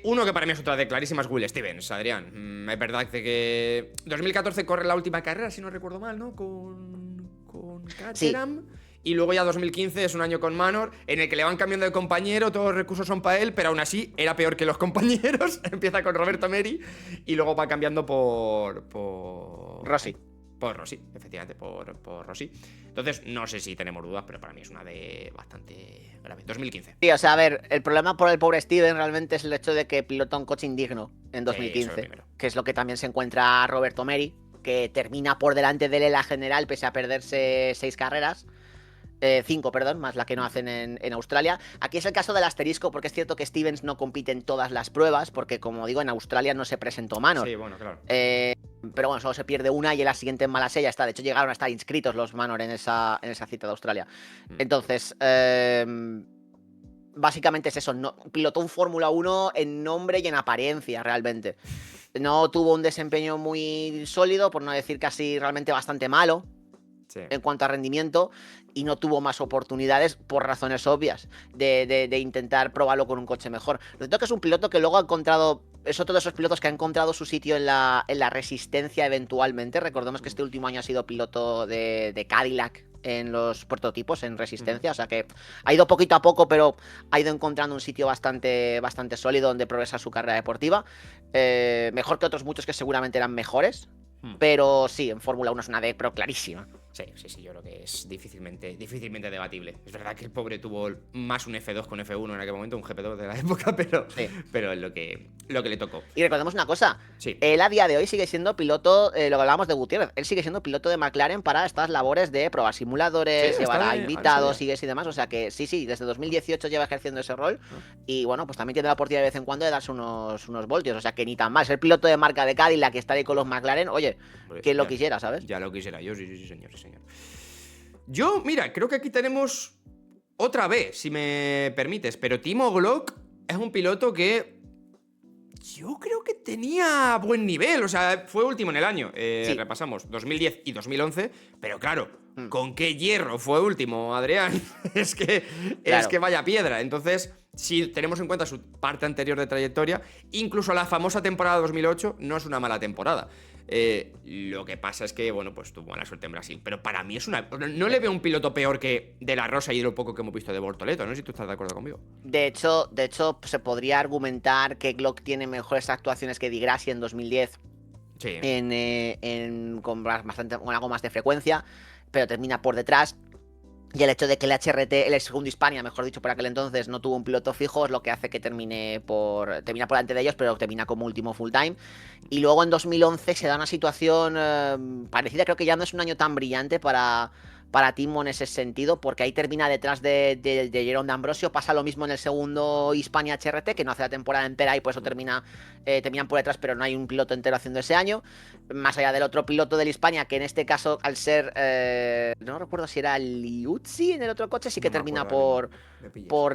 Uno que para mí es otra de clarísimas, Will Stevens, Adrián. Es verdad que 2014 corre la última carrera, si no recuerdo mal, ¿no? Con Caterham. Sí. y luego ya 2015 es un año con Manor, en el que le van cambiando de compañero, todos los recursos son para él, pero aún así era peor que los compañeros. Empieza con Roberto Meri y luego va cambiando por Rossi. Por Rossi, efectivamente, por Rossi. Entonces, no sé si tenemos dudas, pero para mí es una de bastante grave. 2015. Sí, o sea, a ver, el problema por el pobre Steven realmente es el hecho de que pilota un coche indigno en 2015, que es lo que también se encuentra Roberto Meri, que termina por delante de él en la general, pese a perderse 6 carreras. 5, perdón, más la que no hacen en Australia. Aquí es el caso del asterisco, porque es cierto que Stevens no compite en todas las pruebas, porque como digo, en Australia no se presentó Manor. Sí, bueno, claro. Pero bueno, solo se pierde una y en la siguiente en Malasia ya está. De hecho, llegaron a estar inscritos los Manor en esa cita de Australia. Entonces, básicamente es eso. No, pilotó un Fórmula 1 en nombre y en apariencia, realmente. No tuvo un desempeño muy sólido, por no decir casi realmente bastante malo. Sí. En cuanto a rendimiento, y no tuvo más oportunidades por razones obvias de intentar probarlo con un coche mejor. Lo cierto es que es un piloto que luego ha encontrado, es otro de esos pilotos que ha encontrado su sitio en la resistencia eventualmente. Recordemos que este último año ha sido piloto de Cadillac en los prototipos, en resistencia, o sea que ha ido poquito a poco, pero ha ido encontrando un sitio bastante sólido donde progresar su carrera deportiva. Mejor que otros muchos que seguramente eran mejores. Pero sí, en Fórmula 1 es una D, pero clarísima. Sí, yo creo que es difícilmente debatible. Es verdad que el pobre tuvo más un F2 que un F1 en aquel momento, un GP2 de la época, pero es lo que le tocó. Y recordemos una cosa, él a día de hoy sigue siendo piloto, lo que hablábamos de Gutiérrez, él sigue siendo piloto de McLaren para estas labores de probar simuladores, llevar a invitados, y demás, o sea que sí, desde 2018 lleva ejerciendo ese rol, y bueno, pues también tiene la oportunidad de vez en cuando de darse unos voltios, o sea que ni tan mal, ser piloto de marca de Cadillac que está ahí con los McLaren, oye, quien lo quisiera, ¿sabes? Ya lo quisiera yo, sí, señor. Yo, mira, creo que aquí tenemos otra vez, si me permites, pero Timo Glock es un piloto que yo creo que tenía buen nivel, o sea, fue último en el año. Repasamos 2010 y 2011, pero claro, ¿con qué hierro fue último, Adrián? es que vaya piedra. Entonces, si tenemos en cuenta su parte anterior de trayectoria, incluso la famosa temporada 2008 no es una mala temporada. Lo que pasa es que, bueno, pues tuvo mala suerte en Brasil. Pero para mí es una... No le veo un piloto peor que De La Rosa y lo poco que hemos visto de Bortoleto. No sé si tú estás de acuerdo conmigo. De hecho, se podría argumentar que Glock tiene mejores actuaciones que Di Grassi en 2010. Sí. Con algo más de frecuencia, pero termina por detrás. Y el hecho de que el HRT, el segundo Hispania, mejor dicho, por aquel entonces, no tuvo un piloto fijo, es lo que hace que termina por delante de ellos, pero termina como último full time. Y luego en 2011 se da una situación parecida, creo que ya no es un año tan brillante para Timo en ese sentido, porque ahí termina detrás de Jerome D'Ambrosio. Pasa lo mismo en el segundo Hispania HRT, que no hace la temporada entera y por eso terminan por detrás, pero no hay un piloto entero haciendo ese año. Más allá del otro piloto del Hispania, que en este caso, al ser... no recuerdo si era Liuzzi en el otro coche, sí que termina por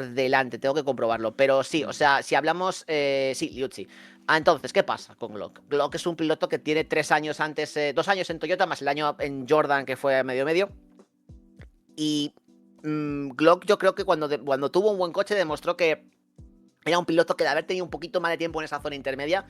delante, tengo que comprobarlo. Pero sí, o sea, si hablamos... sí, Liuzzi. Entonces, ¿qué pasa con Glock? Glock es un piloto que tiene 3 años antes, 2 años en Toyota, más el año en Jordan, que fue medio. Y Glock, yo creo que cuando tuvo un buen coche demostró que era un piloto que de haber tenido un poquito más de tiempo en esa zona intermedia,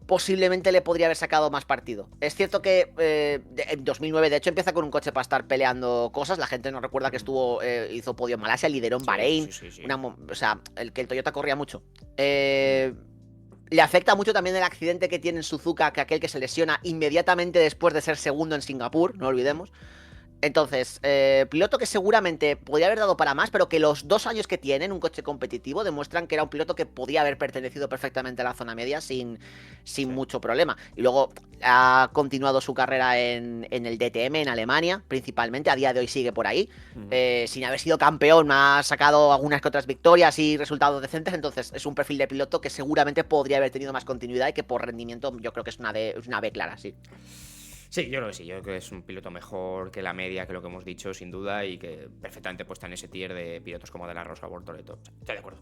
posiblemente le podría haber sacado más partido. Es cierto que en 2009, de hecho, empieza con un coche para estar peleando cosas. La gente no recuerda que hizo podio en Malasia, lideró en Bahrein. Sí. O sea, el Toyota corría mucho. Le afecta mucho también el accidente que tiene en Suzuka, que aquel que se lesiona inmediatamente después de ser segundo en Singapur, no olvidemos. Entonces, piloto que seguramente podría haber dado para más, pero que los 2 años que tiene en un coche competitivo demuestran que era un piloto que podía haber pertenecido perfectamente a la zona media sin mucho problema. Y luego ha continuado su carrera en el DTM en Alemania, principalmente. A día de hoy sigue por ahí. Sin haber sido campeón, ha sacado algunas que otras victorias y resultados decentes. Entonces, es un perfil de piloto que seguramente podría haber tenido más continuidad y que por rendimiento yo creo que es una B clara, sí. Sí, yo creo que sí. Yo creo que es un piloto mejor que la media, que lo que hemos dicho, sin duda, y que perfectamente puesta en ese tier de pilotos como De La Rosa o Bortoleto. Estoy de acuerdo.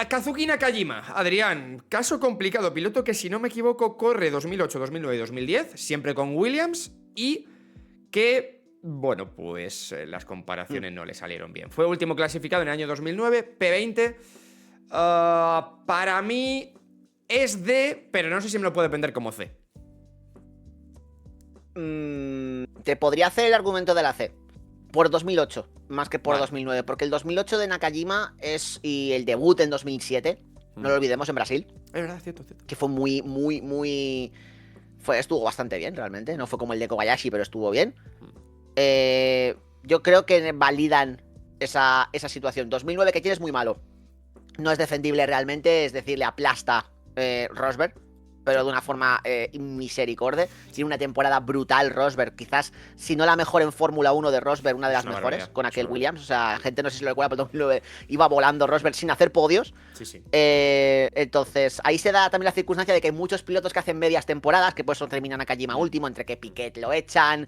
Kazuki Nakajima, Adrián, caso complicado. Piloto que, si no me equivoco, corre 2008, 2009 y 2010, siempre con Williams, y que, bueno, pues las comparaciones no le salieron bien. Fue último clasificado en el año 2009, P20. Para mí es D, pero no sé si me lo puede vender como C. Te podría hacer el argumento de la C. Por 2008, más que por Vale. 2009, porque el 2008 de Nakajima y el debut en 2007, no lo olvidemos, en Brasil, Es verdad, cierto. que fue muy... estuvo bastante bien, realmente. No fue como el de Kobayashi, pero estuvo bien. Yo creo que validan esa situación. 2009, que tienes muy malo. No es defendible realmente, es decir, le aplasta Rosberg, pero de una forma misericordia. Tiene una temporada brutal Rosberg, quizás, si no la mejor en Fórmula 1 de Rosberg, una de las una mejores, barbaridad, con es aquel una Williams. O sea, gente no sé si lo recuerda, pero 2009 iba volando Rosberg sin hacer podios. Sí. Entonces, ahí se da también la circunstancia de que hay muchos pilotos que hacen medias temporadas, que por eso terminan a Kajima último, entre que Piquet lo echan,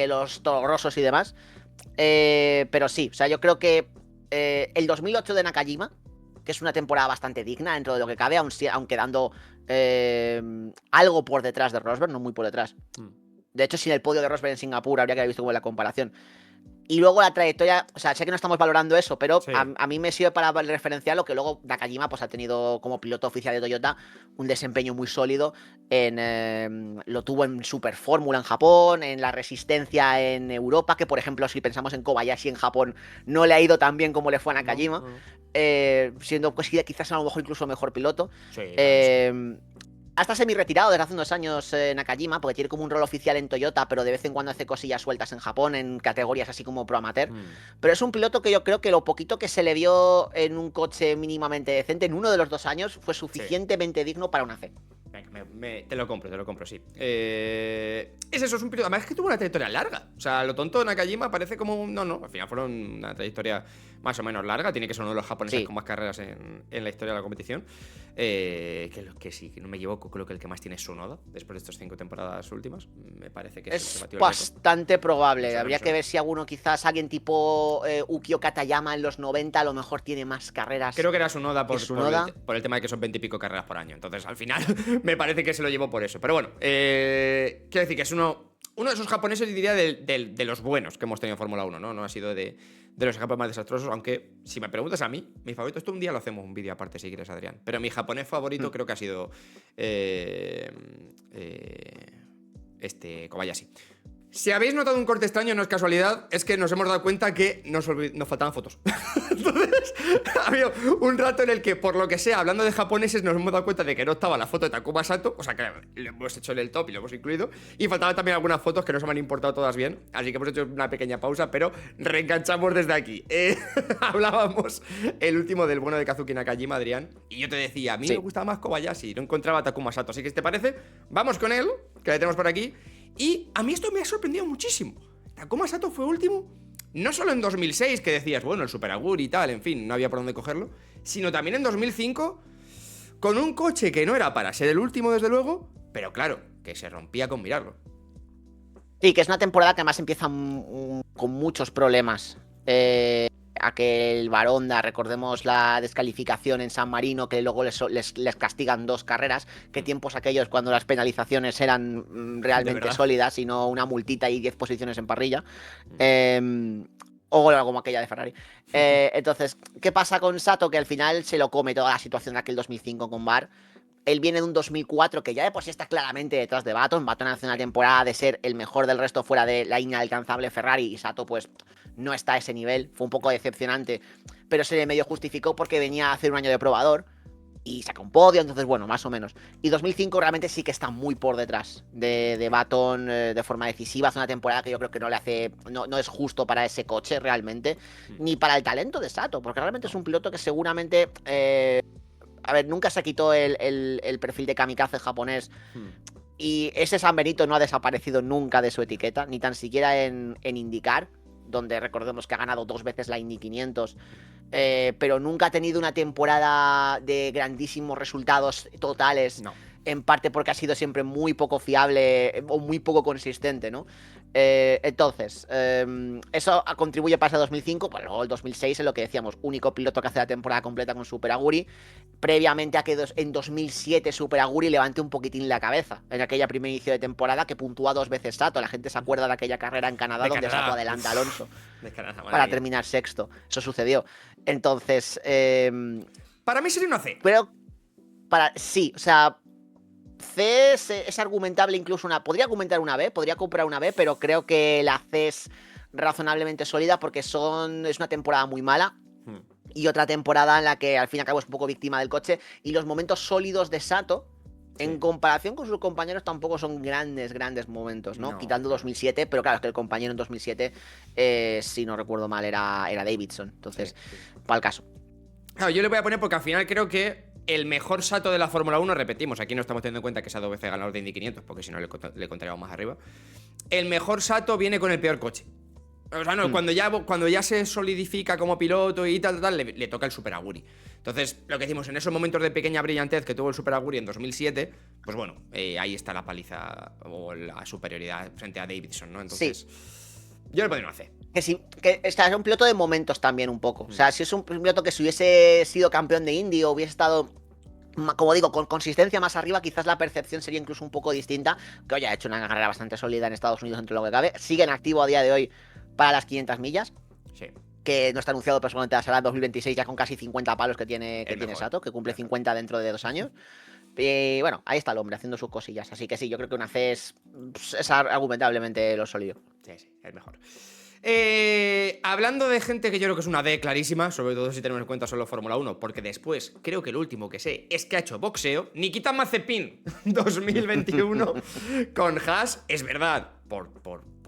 los Toro y demás. Pero sí, o sea, yo creo que el 2008 de Nakajima, que es una temporada bastante digna dentro de lo que cabe, aun quedando algo por detrás de Rosberg, no muy por detrás. De hecho, sin el podio de Rosberg en Singapur, habría que haber visto como la comparación. Y luego la trayectoria, o sea, sé que no estamos valorando eso, pero Sí. a mí me sirve para referenciar lo que luego Nakajima pues, ha tenido como piloto oficial de Toyota un desempeño muy sólido. Lo tuvo en Super Fórmula en Japón, en la resistencia en Europa, que por ejemplo, si pensamos en Kobayashi en Japón, no le ha ido tan bien como le fue a Nakajima, siendo pues, quizás a lo mejor incluso mejor piloto. Sí, claro. Hasta semi-retirado desde hace unos años Nakajima, porque tiene como un rol oficial en Toyota, pero de vez en cuando hace cosillas sueltas en Japón, en categorías así como pro amateur. Pero es un piloto que yo creo que lo poquito que se le vio en un coche mínimamente decente, en uno de los 2 años, fue suficientemente digno para una C. Venga, te lo compro, sí. Es eso, es un piloto. Además, es que tuvo una trayectoria larga. O sea, lo tonto de Nakajima parece como un. No, al final fueron una trayectoria más o menos larga. Tiene que ser uno de los japoneses con más carreras en la historia de la competición. Que sí, que no me equivoco, creo que el que más tiene es Tsunoda, después de estas 5 temporadas últimas. Me parece que es bastante probable. Habría que ver si alguien tipo Ukio Katayama en los 90 a lo mejor tiene más carreras. Creo que era Tsunoda por Tsunoda. por el tema de que son 20 y pico carreras por año. Entonces, al final, me parece que se lo llevó por eso. Pero bueno, quiero decir que es uno de esos japoneses, diría, de los buenos que hemos tenido en Fórmula 1, ¿no? No ha sido de los ejemplos más desastrosos, aunque si me preguntas a mí, mi favorito, esto un día lo hacemos un vídeo aparte si quieres, Adrián, pero mi japonés favorito creo que ha sido Kobayashi. Si habéis notado un corte extraño, no es casualidad, es que nos hemos dado cuenta que nos faltaban fotos. Entonces, ha habido un rato en el que, por lo que sea, hablando de japoneses, nos hemos dado cuenta de que no estaba la foto de Takuma Sato, o sea que le hemos hecho en el top y lo hemos incluido, y faltaban también algunas fotos que no se me han importado todas bien, así que hemos hecho una pequeña pausa, pero reenganchamos desde aquí. Hablábamos el último del bueno de Kazuki Nakajima, Adrián, y yo te decía, a mí me gustaba más Kobayashi, no encontraba a Takuma Sato, así que si te parece, vamos con él, que le tenemos por aquí. Y a mí esto me ha sorprendido muchísimo. Takuma Sato fue último, no solo en 2006, que decías, bueno, el Super Aguri y tal, en fin, no había por dónde cogerlo, sino también en 2005, con un coche que no era para ser el último, desde luego, pero claro, que se rompía con mirarlo. Sí, que es una temporada que además empieza con muchos problemas. Aquel Baronda, recordemos la descalificación en San Marino, que luego les castigan 2 carreras. Qué tiempos aquellos cuando las penalizaciones eran realmente sólidas y no una multita y 10 posiciones en parrilla. O como aquella de Ferrari. Entonces, ¿qué pasa con Sato? Que al final se lo come toda la situación de aquel 2005 con Bar. Él viene de un 2004 que ya de por sí está claramente detrás de Baton. Baton hace una temporada de ser el mejor del resto fuera de la inalcanzable Ferrari, y Sato pues no está a ese nivel. Fue un poco decepcionante, pero se le medio justificó porque venía a hacer un año de probador y saca un podio, entonces bueno, más o menos. Y 2005 realmente sí que está muy por detrás de Baton de forma decisiva. Hace una temporada que yo creo que no es justo para ese coche realmente, ni para el talento de Sato, porque realmente es un piloto que seguramente... a ver, nunca se quitó el perfil de kamikaze japonés. Y ese San Benito no ha desaparecido nunca de su etiqueta, ni tan siquiera en IndyCar, donde recordemos que ha ganado 2 veces la Indy 500. Pero nunca ha tenido una temporada de grandísimos resultados totales. No. En parte porque ha sido siempre muy poco fiable o muy poco consistente, ¿no? Entonces, eso contribuye para ese 2005. Pues luego el 2006 es lo que decíamos, único piloto que hace la temporada completa con Super Aguri. Previamente a que en 2007 Super Aguri levante un poquitín la cabeza en aquella primer inicio de temporada que puntúa 2 veces Sato. La gente se acuerda de aquella carrera en Canadá donde Sato adelanta a Alonso para terminar sexto. Eso sucedió. Entonces, para mí sería una C. Pero sí, o sea, C es argumentable incluso podría argumentar una B, podría comprar una B, pero creo que la C es razonablemente sólida porque es una temporada muy mala. Y otra temporada en la que al fin y al cabo es un poco víctima del coche. Y los momentos sólidos de Sato, en comparación con sus compañeros, tampoco son grandes momentos, ¿no? Quitando 2007, pero claro, es que el compañero en 2007, si no recuerdo mal, era Davidson. Entonces, para el caso. Claro, yo le voy a poner porque al final creo que el mejor Sato de la Fórmula 1, repetimos, aquí no estamos teniendo en cuenta que sea 2 veces ganador de Indy 500, porque si no le contaríamos más arriba. El mejor Sato viene con el peor coche. O sea, no, cuando ya se solidifica como piloto y tal, le toca el Super Aguri. Entonces, lo que decimos, en esos momentos de pequeña brillantez que tuvo el Super Aguri en 2007, pues bueno, ahí está la paliza o la superioridad frente a Davidson, ¿no? Entonces, yo le pondría una C. Que sí, que es un piloto de momentos también un poco. O sea, si es un piloto que si hubiese sido campeón de Indy o hubiese estado, como digo, con consistencia más arriba, quizás la percepción sería incluso un poco distinta. Que hoy ha hecho una carrera bastante sólida en Estados Unidos dentro de lo que cabe. Sigue en activo a día de hoy para las 500 millas. Sí. Que no está anunciado, pero seguramente será en 2026 ya con casi 50 palos que tiene Sato, que cumple 50 dentro de 2 años. Y bueno, ahí está el hombre haciendo sus cosillas. Así que sí, yo creo que una C es argumentablemente lo sólido. Sí, es mejor. Hablando de gente que yo creo que es una D clarísima, sobre todo si tenemos en cuenta solo Fórmula 1, porque después creo que lo último que sé es que ha hecho boxeo. Nikita Mazepin 2021 con Haas, es verdad, por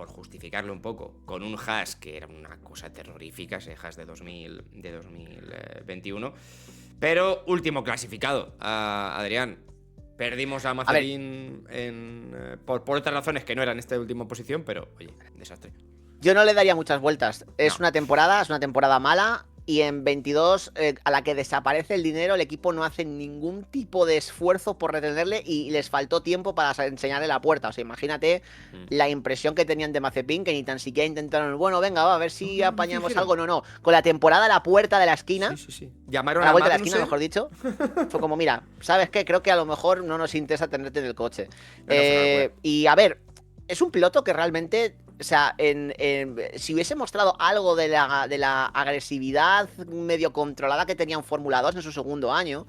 justificarlo un poco, con un Haas que era una cosa terrorífica, ese Haas de 2021, pero último clasificado, Adrián. Perdimos a Mazepin por otras razones que no eran esta última posición, pero oye, desastre. Yo no le daría muchas vueltas. Es una temporada mala. Y en 22, a la que desaparece el dinero, el equipo no hace ningún tipo de esfuerzo por retenerle y les faltó tiempo para enseñarle la puerta. O sea, imagínate la impresión que tenían de Mazepin, que ni tan siquiera intentaron, bueno, venga, va, a ver si apañamos algo. No. Con la temporada a la puerta de la esquina. Sí. Llamaron a la vuelta de la esquina, mejor dicho. Fue como, mira, ¿sabes qué? Creo que a lo mejor no nos interesa tenerte en el coche. Y a ver, es un piloto que realmente... O sea, si hubiese mostrado algo de la agresividad medio controlada que tenía en Fórmula 2 en su segundo año,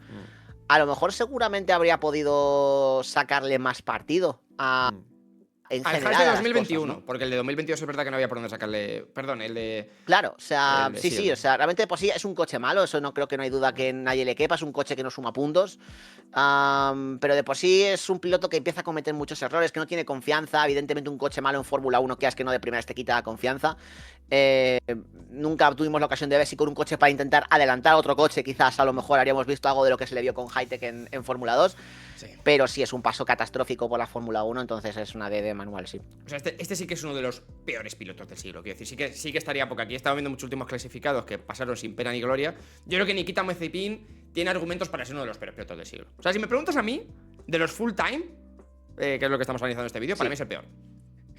a lo mejor seguramente habría podido sacarle más partido en general. Al de 2021, cosas, ¿no? Porque el de 2022 es verdad que no había por dónde sacarle. Perdón, el de. Claro, o sea, sí, o sea, realmente pues sí, es un coche malo, eso no creo que no hay duda que nadie le quepa, es un coche que no suma puntos. Pero de por sí es un piloto que empieza a cometer muchos errores, que no tiene confianza. Evidentemente, un coche malo en Fórmula 1, que es que no de primeras te quita la confianza. Nunca tuvimos la ocasión de ver si con un coche para intentar adelantar a otro coche, quizás a lo mejor habríamos visto algo de lo que se le vio con Hightech en Fórmula 2. Sí. Pero sí es un paso catastrófico por la Fórmula 1, entonces es una D de manual, sí. O sea, este sí que es uno de los peores pilotos del siglo. Quiero decir, sí que estaría, porque aquí he estado viendo muchos últimos clasificados que pasaron sin pena ni gloria. Yo creo que Nikita Mazepin tiene argumentos para ser uno de los peores pilotos del siglo. O sea, si me preguntas a mí, de los full time, que es lo que estamos analizando en este vídeo, para mí es el peor.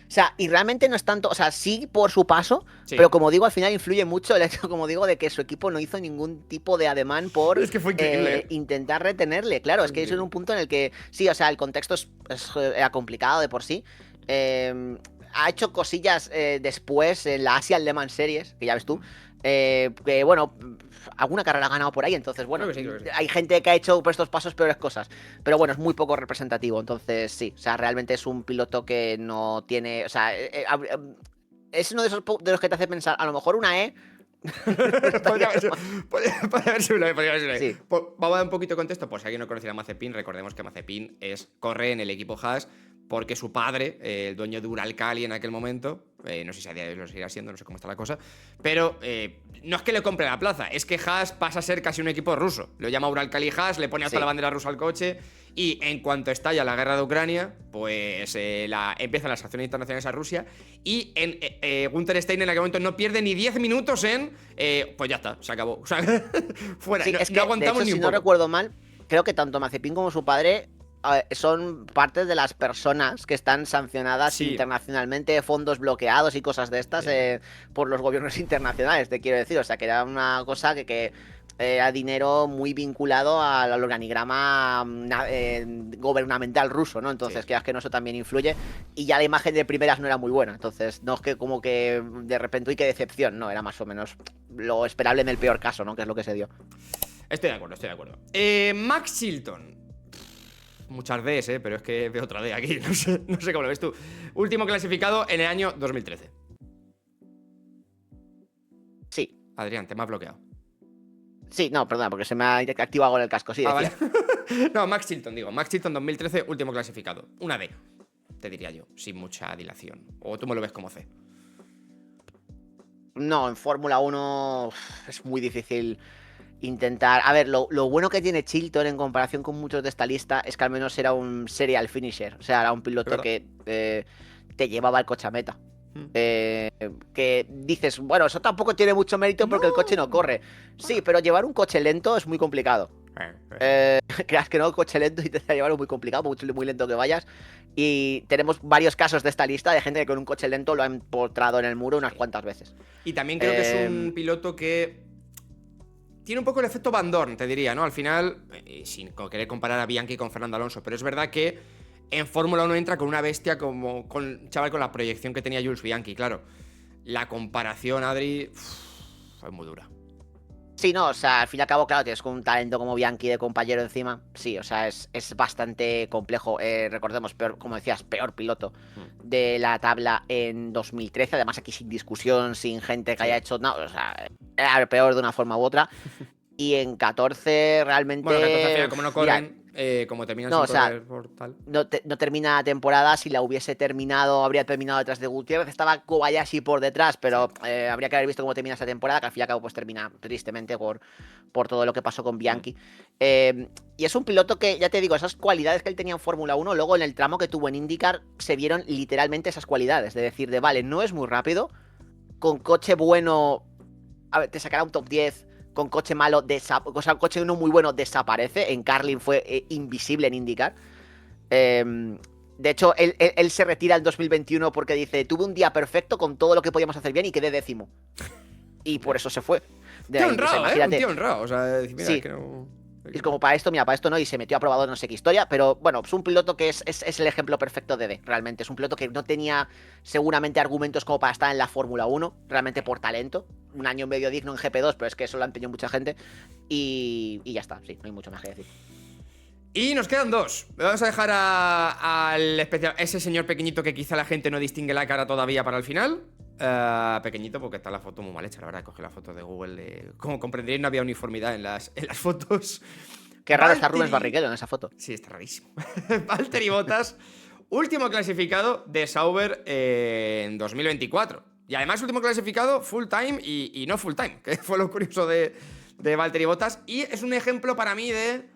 O sea, y realmente no es tanto, o sea, sí por su paso, pero como digo, al final influye mucho el hecho, como digo, de que su equipo no hizo ningún tipo de ademán por es que fue increíble. Intentar retenerle. Claro, es que eso es un punto en el que, sí, o sea, el contexto era complicado de por sí. Ha hecho cosillas después en la Asian Le Mans Series, que ya ves tú, que bueno, alguna carrera ha ganado por ahí, entonces bueno, creo que sí. Hay gente que ha hecho por estos pasos peores cosas, pero bueno, es muy poco representativo, entonces sí, o sea, realmente es un piloto que no tiene, o sea, es uno de los que te hace pensar, a lo mejor una E. podría haber sido una E. Sí. Vamos a dar un poquito de contexto, por si alguien no conociera a Mazepin, recordemos que Mazepin corre en el equipo Haas porque su padre, el dueño de Uralkali en aquel momento, no sé si a día de hoy lo seguirá siendo, no sé cómo está la cosa, pero no es que le compre la plaza, es que Haas pasa a ser casi un equipo ruso. Lo llama Uralkali Haas, le pone hasta la bandera rusa al coche, y en cuanto estalla la guerra de Ucrania, pues empiezan las acciones internacionales a Rusia, y Günther Steiner en aquel momento no pierde ni 10 minutos pues ya está, se acabó. O sea, fuera, sí, no aguantamos de hecho, ni un si poco. No recuerdo mal, creo que tanto Mazepin como su padre son parte de las personas que están sancionadas internacionalmente, fondos bloqueados y cosas de estas por los gobiernos internacionales, te quiero decir. O sea, que era una cosa que era dinero muy vinculado al organigrama gubernamental ruso, ¿no? Entonces, que eso también influye. Y ya la imagen de primeras no era muy buena. Entonces, no es que como que de repente, uy, qué decepción. No, era más o menos lo esperable en el peor caso, ¿no? Que es lo que se dio. Estoy de acuerdo. Max Chilton. Muchas Ds, pero es que veo otra D aquí, no sé cómo lo ves tú. Último clasificado en el año 2013. Adrián, te me has bloqueado. Sí, no, perdona, porque se me ha activado con el casco, sí. Vale. No, Max Chilton, digo. Max Chilton 2013, último clasificado. Una D, te diría yo, sin mucha dilación. O tú me lo ves como C. No, en Fórmula 1 es muy difícil intentar... A ver, lo bueno que tiene Chilton en comparación con muchos de esta lista es que al menos era un serial finisher. O sea, era un piloto que te llevaba el coche a meta. Que dices, bueno, eso tampoco tiene mucho mérito porque el coche no corre. Sí, pero llevar un coche lento es muy complicado. Creas que no, el coche lento y te va a llevar muy complicado, muy lento que vayas. Y tenemos varios casos de esta lista de gente que con un coche lento lo ha empotrado en el muro unas cuantas veces. Y también creo que es un piloto que tiene un poco el efecto Van Dorn, te diría, ¿no? Al final, sin querer comparar a Bianchi con Fernando Alonso, pero es verdad que en Fórmula 1 entra con una bestia como con la proyección que tenía Jules Bianchi, claro. La comparación, Adri, es muy dura. Sí, no, o sea, al fin y al cabo, claro, tienes un talento como Bianchi de compañero encima. Sí, o sea, es bastante complejo. Recordemos, peor, como decías, peor piloto de la tabla en 2013. Además, aquí sin discusión, sin gente que haya hecho... No, o sea, era el peor de una forma u otra. Y en 14 realmente... Bueno, 14 al final, como no corren, como terminan sin correr por tal... No termina la temporada. Si la hubiese terminado, habría terminado detrás de Gutiérrez. Estaba Kobayashi por detrás, pero habría que haber visto cómo termina esa temporada, que al fin y al cabo pues termina tristemente por todo lo que pasó con Bianchi. Y es un piloto que, ya te digo, esas cualidades que él tenía en Fórmula 1, luego en el tramo que tuvo en IndyCar, se vieron literalmente esas cualidades. De decir, vale, no es muy rápido, con coche bueno, a ver, te sacará un top 10... Con coche malo, o sea, coche no muy bueno desaparece. En Carlin fue invisible en IndyCar. De hecho, él se retira en 2021 porque dice: tuve un día perfecto con todo lo que podíamos hacer bien y quedé 10º. Y por eso se fue. Tío honrado, un tío honrado. O sea, mira, sí. Es que no... Es como para esto no, y se metió a probador no sé qué historia, pero bueno, es un piloto que es el ejemplo perfecto de D, realmente. Es un piloto que no tenía seguramente argumentos como para estar en la Fórmula 1, realmente por talento. Un año medio digno en GP2, pero es que eso lo ha empeñado mucha gente. Y ya está, sí, no hay mucho más que decir. Y nos quedan dos. Vamos a dejar al especial, ese señor pequeñito que quizá la gente no distingue la cara todavía para el final. Pequeñito porque está la foto muy mal hecha, la verdad. Coge la foto de Google. Como comprenderéis, no había uniformidad en las fotos. Qué raro está Rubens Barrichello en esa foto. Sí, está rarísimo. Valtteri Bottas, último clasificado de Sauber en 2024. Y además último clasificado full time y no full time, que fue lo curioso de Valtteri Bottas. Y es un ejemplo para mí de...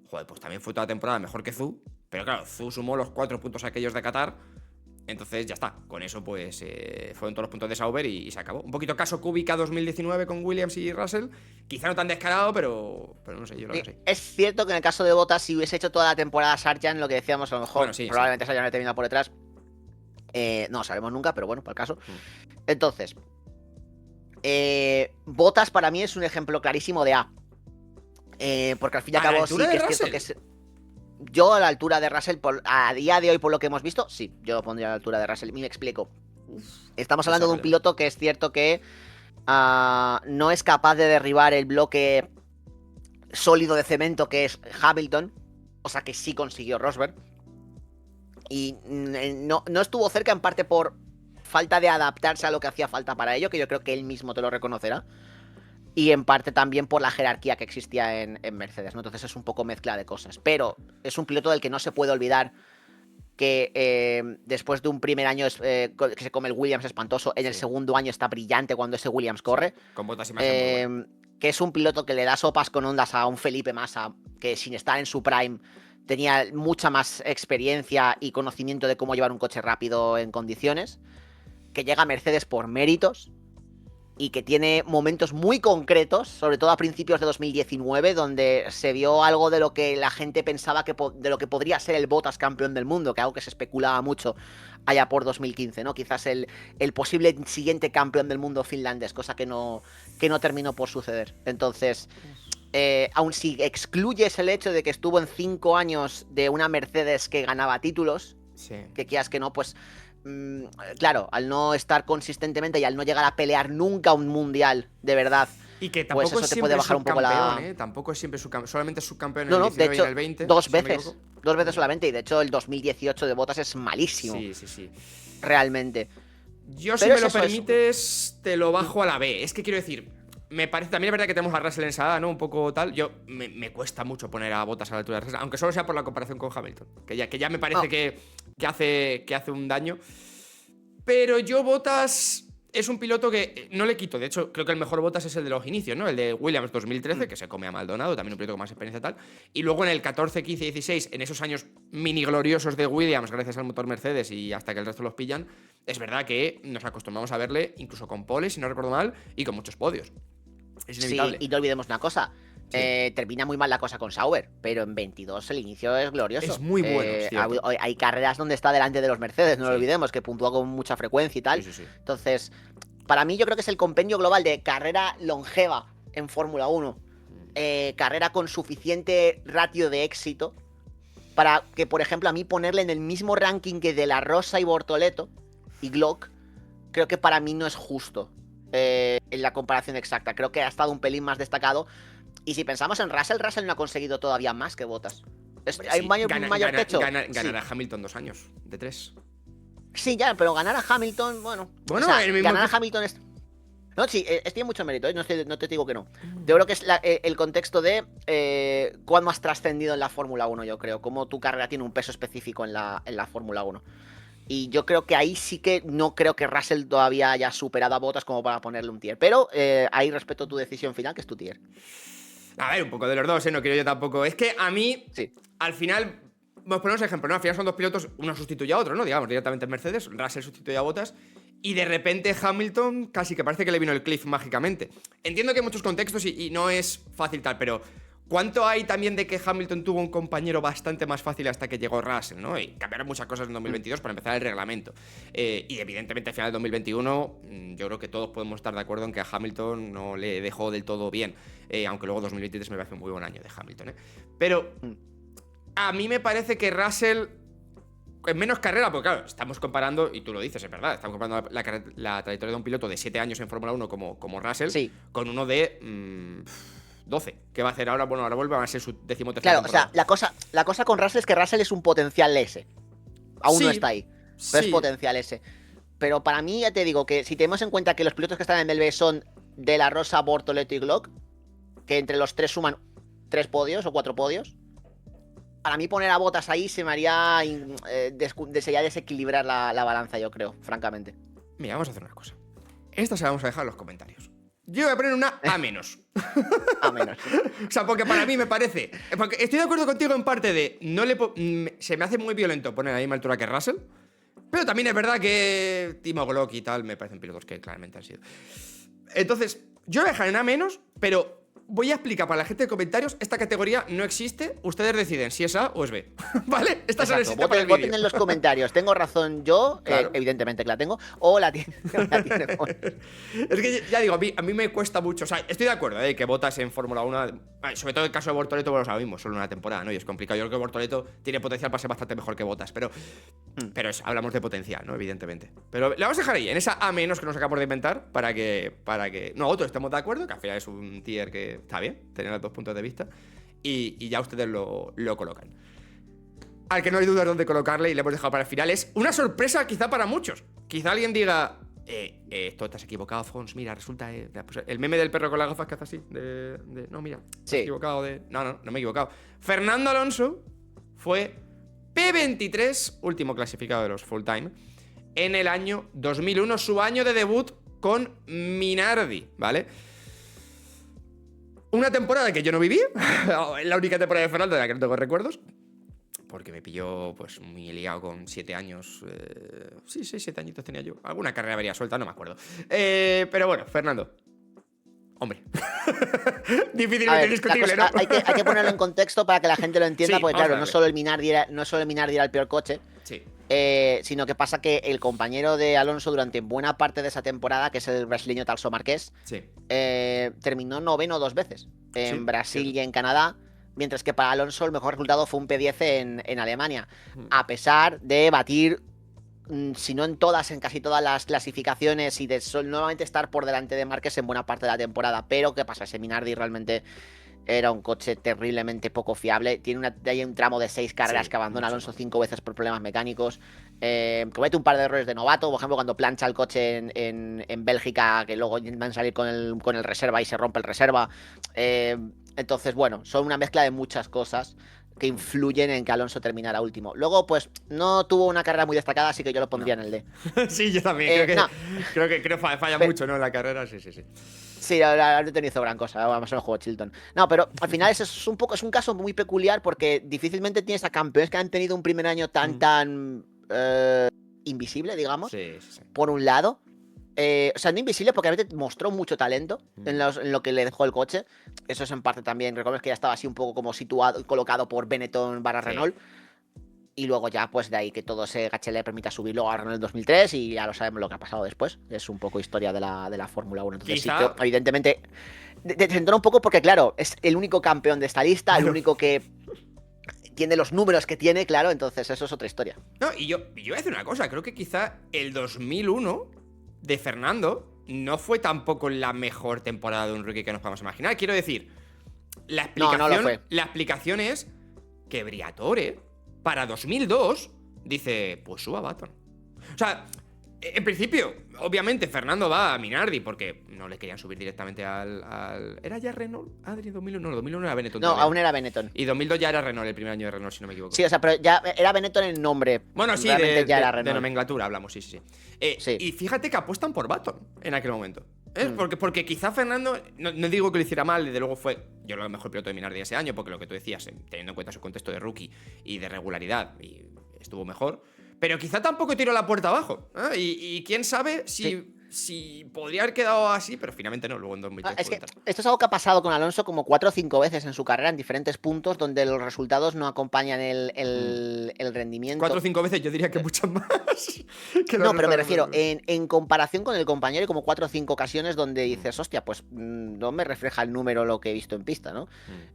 Joder, pues también fue toda la temporada mejor que Zhou. Pero claro, Zhou sumó los 4 puntos aquellos de Qatar. Entonces ya está. Con eso pues fueron todos los puntos de Sauber y se acabó. Un poquito caso Kubica 2019 con Williams y Russell. Quizá no tan descarado, pero no sé, yo lo que sé. Es cierto que en el caso de Bottas, si hubiese hecho toda la temporada Sargent, lo que decíamos, a lo mejor probablemente Sargent no terminado por detrás. No lo sabemos nunca, pero bueno, para el caso. Entonces, Bottas para mí es un ejemplo clarísimo de A. Porque al fin y al cabo sí que es cierto que es... Yo a la altura de Russell, a día de hoy, por lo que hemos visto, sí, yo lo pondría a la altura de Russell. Me explico. Estamos hablando de un piloto que es cierto que no es capaz de derribar el bloque sólido de cemento que es Hamilton, o sea que sí consiguió Rosberg. Y no estuvo cerca en parte por falta de adaptarse a lo que hacía falta para ello, que yo creo que él mismo te lo reconocerá. Y en parte también por la jerarquía que existía en Mercedes, ¿no? Entonces es un poco mezcla de cosas. Pero es un piloto del que no se puede olvidar que después de un primer año que se come el Williams espantoso, en el segundo año está brillante cuando ese Williams corre. Con Bottas y Massa que es un piloto que le da sopas con ondas a un Felipe Massa, que sin estar en su prime tenía mucha más experiencia y conocimiento de cómo llevar un coche rápido en condiciones, que llega a Mercedes por méritos, y que tiene momentos muy concretos, sobre todo a principios de 2019, donde se vio algo de lo que la gente pensaba de lo que podría ser el Bottas campeón del mundo, que algo que se especulaba mucho allá por 2015, ¿no? Quizás el posible siguiente campeón del mundo finlandés, cosa que no terminó por suceder. Entonces, aun si excluyes el hecho de que estuvo en 5 años de una Mercedes que ganaba títulos, que quieras que no, pues... claro, al no estar consistentemente y al no llegar a pelear nunca un mundial de verdad, y que tampoco pues eso es te puede bajar un poco la... Tampoco es siempre subcampeón, solamente es subcampeón en el 19 de hecho, y en el 20. dos veces solamente, y de hecho el 2018 de Bottas es malísimo. Sí. Realmente. Yo, si me lo permites, te lo bajo a la B. Es que quiero decir, me parece, también es verdad que tenemos a Russell ensalada, ¿no? Un poco tal. Me cuesta mucho poner a Bottas a la altura de Russell, aunque solo sea por la comparación con Hamilton, que ya me parece que hace un daño. Pero yo Bottas es un piloto que no le quito. De hecho, creo que el mejor Bottas es el de los inicios, ¿no? El de Williams 2013, que se come a Maldonado, también un piloto con más experiencia y tal. Y luego en el 14, 15, 16, en esos años mini gloriosos de Williams, gracias al motor Mercedes y hasta que el resto los pillan, es verdad que nos acostumbramos a verle incluso con poles, si no recuerdo mal, y con muchos podios. Es inevitable. Sí, y no olvidemos una cosa. Termina muy mal la cosa con Sauber, pero en 22 el inicio es glorioso. Es muy bueno. Hay carreras donde está delante de los Mercedes, no lo olvidemos, que puntúa con mucha frecuencia y tal. Sí. Entonces, para mí yo creo que es el compendio global de carrera longeva en Fórmula 1, carrera con suficiente ratio de éxito, para que, por ejemplo, a mí ponerle en el mismo ranking que De La Rosa y Bortoleto y Glock, creo que para mí no es justo en la comparación exacta. Creo que ha estado un pelín más destacado. Y si pensamos en Russell, Russell no ha conseguido todavía más que Bottas. Hay mayor techo. Ganar a Hamilton 2 años, de 3. Sí, ya, pero ganar a Hamilton, bueno, o sea, ganar a Hamilton es... No, sí, tiene mucho mérito, no te digo que no. Yo creo que es el contexto de cuán más trascendido en la Fórmula 1, yo creo. Cómo tu carrera tiene un peso específico en la Fórmula 1. Y yo creo que ahí sí que no creo que Russell todavía haya superado a Bottas como para ponerle un tier. Pero ahí respeto tu decisión final, que es tu tier. A ver, un poco de los dos, no quiero yo tampoco. Es que a mí, al final, vamos a poner un ejemplo, ¿no? Al final son dos pilotos, uno sustituye a otro, ¿no? Digamos, directamente en Mercedes, Russell sustituye a Bottas, y de repente Hamilton casi que parece que le vino el cliff mágicamente. Entiendo que hay muchos contextos y no es fácil tal, pero ¿cuánto hay también de que Hamilton tuvo un compañero bastante más fácil hasta que llegó Russell, ¿no? Y cambiaron muchas cosas en 2022 para empezar el reglamento. Y evidentemente al final de 2021 yo creo que todos podemos estar de acuerdo en que a Hamilton no le dejó del todo bien. Aunque luego 2023 me parece un muy buen año de Hamilton, ¿eh? Pero a mí me parece que Russell, en menos carrera, porque claro, estamos comparando, y tú lo dices, es verdad, estamos comparando la trayectoria de un piloto de 7 años en Fórmula 1 como Russell, con uno de 12, que va a hacer ahora, bueno, ahora vuelve a ser su 13ª temporada. Claro, o sea, la cosa con Russell es que Russell es un potencial S. Aún no está ahí, pero es potencial S. Pero para mí, ya te digo, que si tenemos en cuenta que los pilotos que están en MLB son De La Rosa, Bortoleto y Glock, que entre los tres suman 3 podios o 4 podios, para mí poner a Bottas ahí se me haría sería desequilibrar la balanza, yo creo, francamente. Mira, vamos a hacer una cosa. Esta se la vamos a dejar en los comentarios. Yo voy a poner una A-. A menos. O sea, porque para mí me parece... Porque estoy de acuerdo contigo en parte de... se me hace muy violento poner a la misma altura que Russell, pero también es verdad que Timo Glock y tal me parecen pilotos que claramente han sido. Entonces, yo voy a dejar en A-, pero... Voy a explicar para la gente de comentarios, esta categoría no existe, ustedes deciden si es A o es B, ¿vale? Esta solo existe para el vídeo. Voten en los comentarios, ¿tengo razón yo? Claro. Evidentemente que la tengo, o la tiene. Es que ya digo, a mí me cuesta mucho, o sea, estoy de acuerdo, que Bottas en Fórmula 1, sobre todo el caso de Bortoleto, bueno, lo sabemos, solo una temporada, ¿no? Y es complicado, yo creo que Bortoleto tiene potencial para ser bastante mejor que Bottas, pero hablamos de potencial, ¿no? Evidentemente. Pero la vamos a dejar ahí, en esa A- que nos acabamos de inventar, para que nosotros estemos de acuerdo, que al final es un tier que está bien, tener los dos puntos de vista, y ya ustedes lo colocan. Al que no hay dudas dónde colocarle y le hemos dejado para el final, es una sorpresa quizá para muchos. Quizá alguien diga, esto te has equivocado, Fons, mira, resulta pues el meme del perro con las gafas que hace así, no, mira, te has equivocado no me he equivocado. Fernando Alonso fue P23, último clasificado de los full time, en el año 2001, su año de debut con Minardi, ¿vale? Una temporada que yo no viví, la única temporada de Fernando de la que no tengo recuerdos, porque me pilló pues muy liado con 7 años. Sí, 7 añitos tenía yo. Alguna carrera habría suelta, no me acuerdo. Pero bueno, Fernando. Hombre. Difícilmente discutible, ¿no? Hay que ponerlo en contexto para que la gente lo entienda, porque claro, no solo el Minardi era el peor coche. Sí. Sino que pasa que el compañero de Alonso durante buena parte de esa temporada, que es el brasileño Tarso Marqués, terminó noveno 2 veces en Brasil y en Canadá, mientras que para Alonso el mejor resultado fue un P10 en Alemania, a pesar de batir, si no en todas, en casi todas las clasificaciones y de nuevamente estar por delante de Marqués en buena parte de la temporada. Pero ¿qué pasa? Ese Minardi realmente Era un coche terriblemente poco fiable. Hay un tramo de 6 carreras que abandona Alonso 5 veces por problemas mecánicos. Comete un par de errores de novato, por ejemplo, cuando plancha el coche en Bélgica, que luego intentan salir con el reserva y se rompe el reserva. Entonces, bueno, son una mezcla de muchas cosas que influyen en que Alonso terminara último. Luego, pues, no tuvo una carrera muy destacada, así que yo lo pondría en el D. Sí, yo también. Creo que falla mucho, ¿no? En la carrera, sí. Sí, la verdad no hizo gran cosa, vamos a el juego Chilton. No, pero al final es un caso muy peculiar porque difícilmente tienes a campeones que han tenido un primer año tan invisible, digamos, Sí. por un lado. O sea, no invisible porque realmente mostró mucho talento en lo que le dejó el coche. Eso es en parte también, recuerdas que ya estaba así un poco como situado, colocado por Benetton / Renault. Y luego ya, pues de ahí que todo ese gache le permita subir luego a Renault en el 2003 y ya lo sabemos lo que ha pasado después. Es un poco historia de la Fórmula 1. Entonces, Quizá... sí, que, evidentemente, desentona un poco porque, claro, es el único campeón de esta lista, el único que tiene los números que tiene, claro, entonces eso es otra historia. No, y yo voy a decir una cosa, creo que quizá el 2001 de Fernando no fue tampoco la mejor temporada de un rookie que nos podamos imaginar. Quiero decir, la explicación es que Briatore, para 2002, dice, pues suba Button. O sea, en principio, obviamente, Fernando va a Minardi porque no le querían subir directamente al... ¿Era ya Renault? Adri, 2001. No, 2001 era Benetton. No, todavía. aún era Benetton. Y 2002 ya era Renault, el primer año de Renault, si no me equivoco. Sí, o sea, pero ya era Benetton en nombre. Bueno, sí, ya era Renault. de nomenclatura hablamos, sí. Sí. Y fíjate que apuestan por Button en aquel momento. Porque quizá Fernando, no digo que lo hiciera mal, desde luego fue yo lo mejor piloto de Minardi ese año, porque lo que tú decías, teniendo en cuenta su contexto de rookie y de regularidad, y estuvo mejor. Pero quizá tampoco tiró la puerta abajo. Y quién sabe si podría haber quedado así, pero finalmente no, luego en 2003. Es que esto es algo que ha pasado con Alonso como 4 o 5 veces en su carrera, en diferentes puntos donde los resultados no acompañan el rendimiento. 4 o 5 veces yo diría que muchas más. No, pero me refiero, en comparación con el compañero, como 4 o 5 ocasiones donde dices, hostia, pues no me refleja el número lo que he visto en pista, ¿no?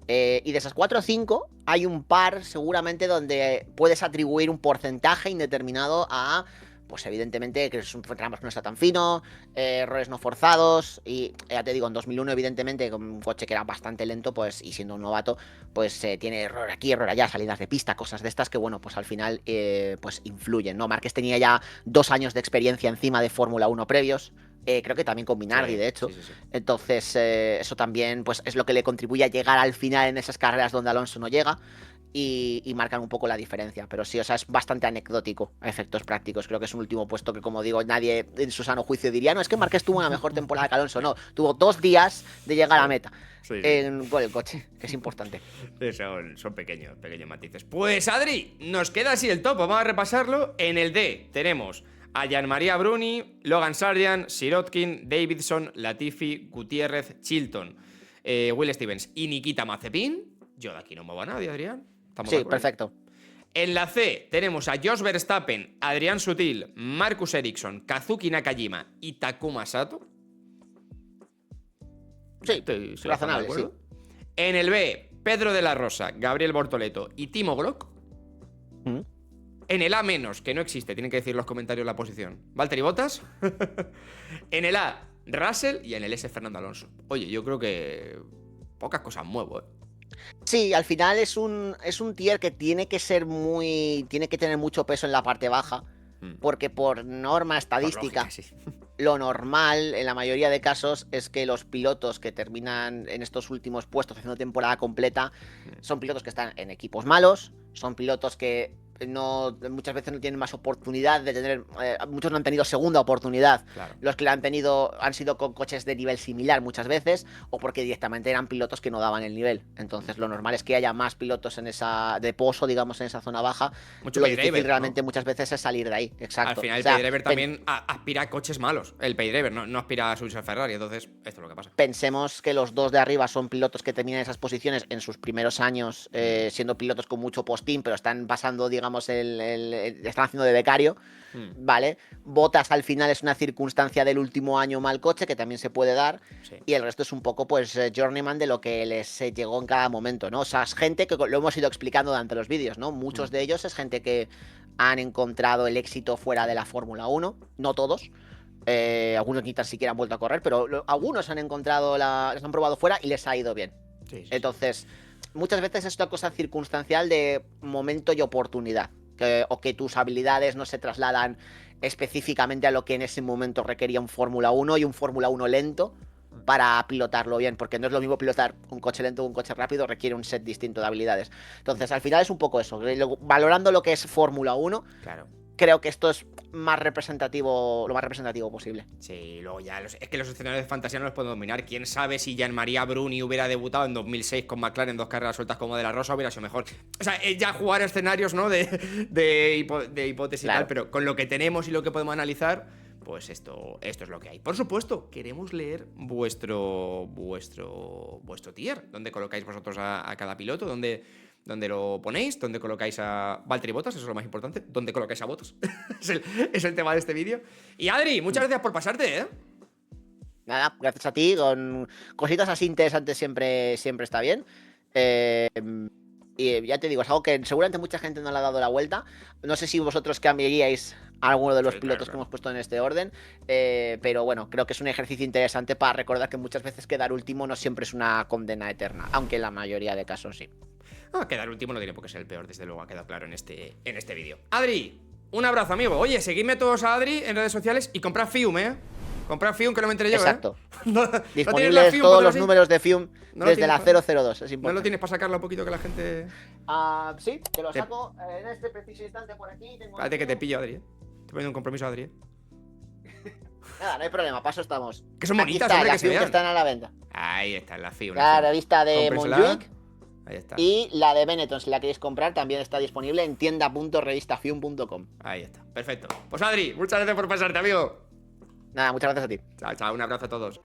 Y de esas 4 o 5, hay un par seguramente donde puedes atribuir un porcentaje indeterminado a... Pues evidentemente que es un tramo que no está tan fino, errores no forzados, y ya te digo, en 2001 evidentemente con un coche que era bastante lento, pues, y siendo un novato, pues tiene error aquí, error allá, salidas de pista, cosas de estas que bueno, pues al final pues influyen, ¿no? Márquez tenía ya 2 años de experiencia encima de Fórmula 1 previos, creo que también con Minardi, de hecho. Sí. Entonces eso también pues es lo que le contribuye a llegar al final en esas carreras donde Alonso no llega. Y marcan un poco la diferencia. Pero sí, o sea, es bastante anecdótico a efectos prácticos. Creo que es un último puesto que, como digo, nadie en su sano juicio diría, no, es que Márquez tuvo una mejor temporada que Alonso. No, tuvo 2 días de llegar a meta por el coche, que es importante. Son pequeños matices. Pues Adri, nos queda así el top. Vamos a repasarlo. En el D tenemos a Jean-Maria Bruni, Logan Sargent, Sirotkin, Davidson, Latifi, Gutiérrez, Chilton, Will Stevens y Nikita Mazepin. Yo de aquí no muevo a nadie, Adrián. Sí, perfecto. En la C tenemos a Jos Verstappen, Adrián Sutil, Marcus Ericsson, Kazuki Nakajima y Takuma Sato. Sí, razonable, sí. En el B, Pedro de la Rosa, Gabriel Bortoleto y Timo Glock. En el A menos, que no existe, tienen que decir los comentarios la posición. Valtteri Bottas. En el A, Russell, y en el S, Fernando Alonso. Oye, yo creo que pocas cosas muevo, Sí, al final es un tier que tiene que tener mucho peso en la parte baja, porque por norma estadística, por lógica, sí. Lo normal en la mayoría de casos es que los pilotos que terminan en estos últimos puestos haciendo temporada completa son pilotos que están en equipos malos, son pilotos que muchas veces no tienen más oportunidad de tener, muchos no han tenido segunda oportunidad, Claro. Los que la han tenido han sido con coches de nivel similar muchas veces, o porque directamente eran pilotos que no daban el nivel. Entonces lo normal es que haya más pilotos de pozo, digamos, en esa zona baja. Mucho Lo paydriver, difícil realmente ¿no? muchas veces es salir de ahí, exacto. Al final O sea, el paydriver también aspira a coches malos. El paydriver no aspira a subirse al Ferrari, entonces esto es lo que pasa. Pensemos que los 2 de arriba son pilotos que terminan esas posiciones en sus primeros años, siendo pilotos con mucho postín, pero están pasando, digamos, están haciendo de becario, ¿vale? Bottas al final es una circunstancia del último año mal coche, que también se puede dar, Sí. y el resto es un poco, pues, journeyman de lo que les llegó en cada momento, ¿no? O sea, es gente que lo hemos ido explicando durante los vídeos, ¿no? Muchos de ellos es gente que han encontrado el éxito fuera de la Fórmula 1, no todos. Algunos ni tan siquiera han vuelto a correr, pero algunos han encontrado les han probado fuera y les ha ido bien. Sí, sí, Entonces, muchas veces es una cosa circunstancial de momento y oportunidad. O que tus habilidades no se trasladan específicamente a lo que en ese momento requería un Fórmula 1 y un Fórmula 1 lento para pilotarlo bien, porque no es lo mismo pilotar un coche lento o un coche rápido, requiere un set distinto de habilidades. Entonces, al final es un poco eso, valorando lo que es Fórmula 1, claro. creo que esto es más representativo, lo más representativo posible. Sí, luego ya, es que los escenarios de fantasía no los puedo dominar. ¿Quién sabe si Jean-Maria Bruni hubiera debutado en 2006 con McLaren, 2 carreras sueltas como de la Rosa, hubiera sido mejor? O sea, ya jugar escenarios, ¿no? De hipótesis y Claro. tal, pero con lo que tenemos y lo que podemos analizar, pues esto es lo que hay. Por supuesto, queremos leer vuestro tier. ¿Dónde colocáis vosotros a cada piloto? ¿Dónde lo ponéis? ¿Dónde colocáis a Valtteri Bottas? Eso es lo más importante. ¿Dónde colocáis a Bottas? es el tema de este vídeo. Y Adri, muchas gracias por pasarte, ¿eh? Nada, gracias a ti, con cositas así interesantes siempre está bien. Y ya te digo, es algo que seguramente mucha gente no le ha dado la vuelta. No sé si vosotros cambiaríais a alguno de los Sí, pilotos claro. que hemos puesto en este orden, pero bueno, creo que es un ejercicio interesante para recordar que muchas veces quedar último no siempre es una condena eterna, aunque en la mayoría de casos sí. Quedar último no tiene por qué ser el peor, desde luego, ha quedado claro en este vídeo. Adri, un abrazo, amigo. Oye, seguidme todos a Adri en redes sociales y comprad Fium, ¿eh? Comprad Fium, que no me enteré yo, Exacto. ¿eh? ¿No tienes la Disponibles Fium, todos por los así? números de Fium No lo desde la tienes, 002, es ¿No importante. lo tienes para sacarlo un poquito que la gente...? Sí, te lo saco en este preciso instante por aquí. Espérate que te pillo, Adri, ¿eh? Estoy poniendo un compromiso a Adri, ¿eh? Nada, no hay problema, paso estamos. Que son Aquí bonitas, está, hombre, que las se Fium que vean. están a la venta. Ahí está, la Fium. La revista de Cómprensela. Montjuic Ahí está. y la de Benetton, si la queréis comprar, también está disponible en tienda.revistafium.com. Ahí está, perfecto. Pues Adri, muchas gracias por pasarte, amigo. Nada, muchas gracias a ti. Chao, chao, un abrazo a todos.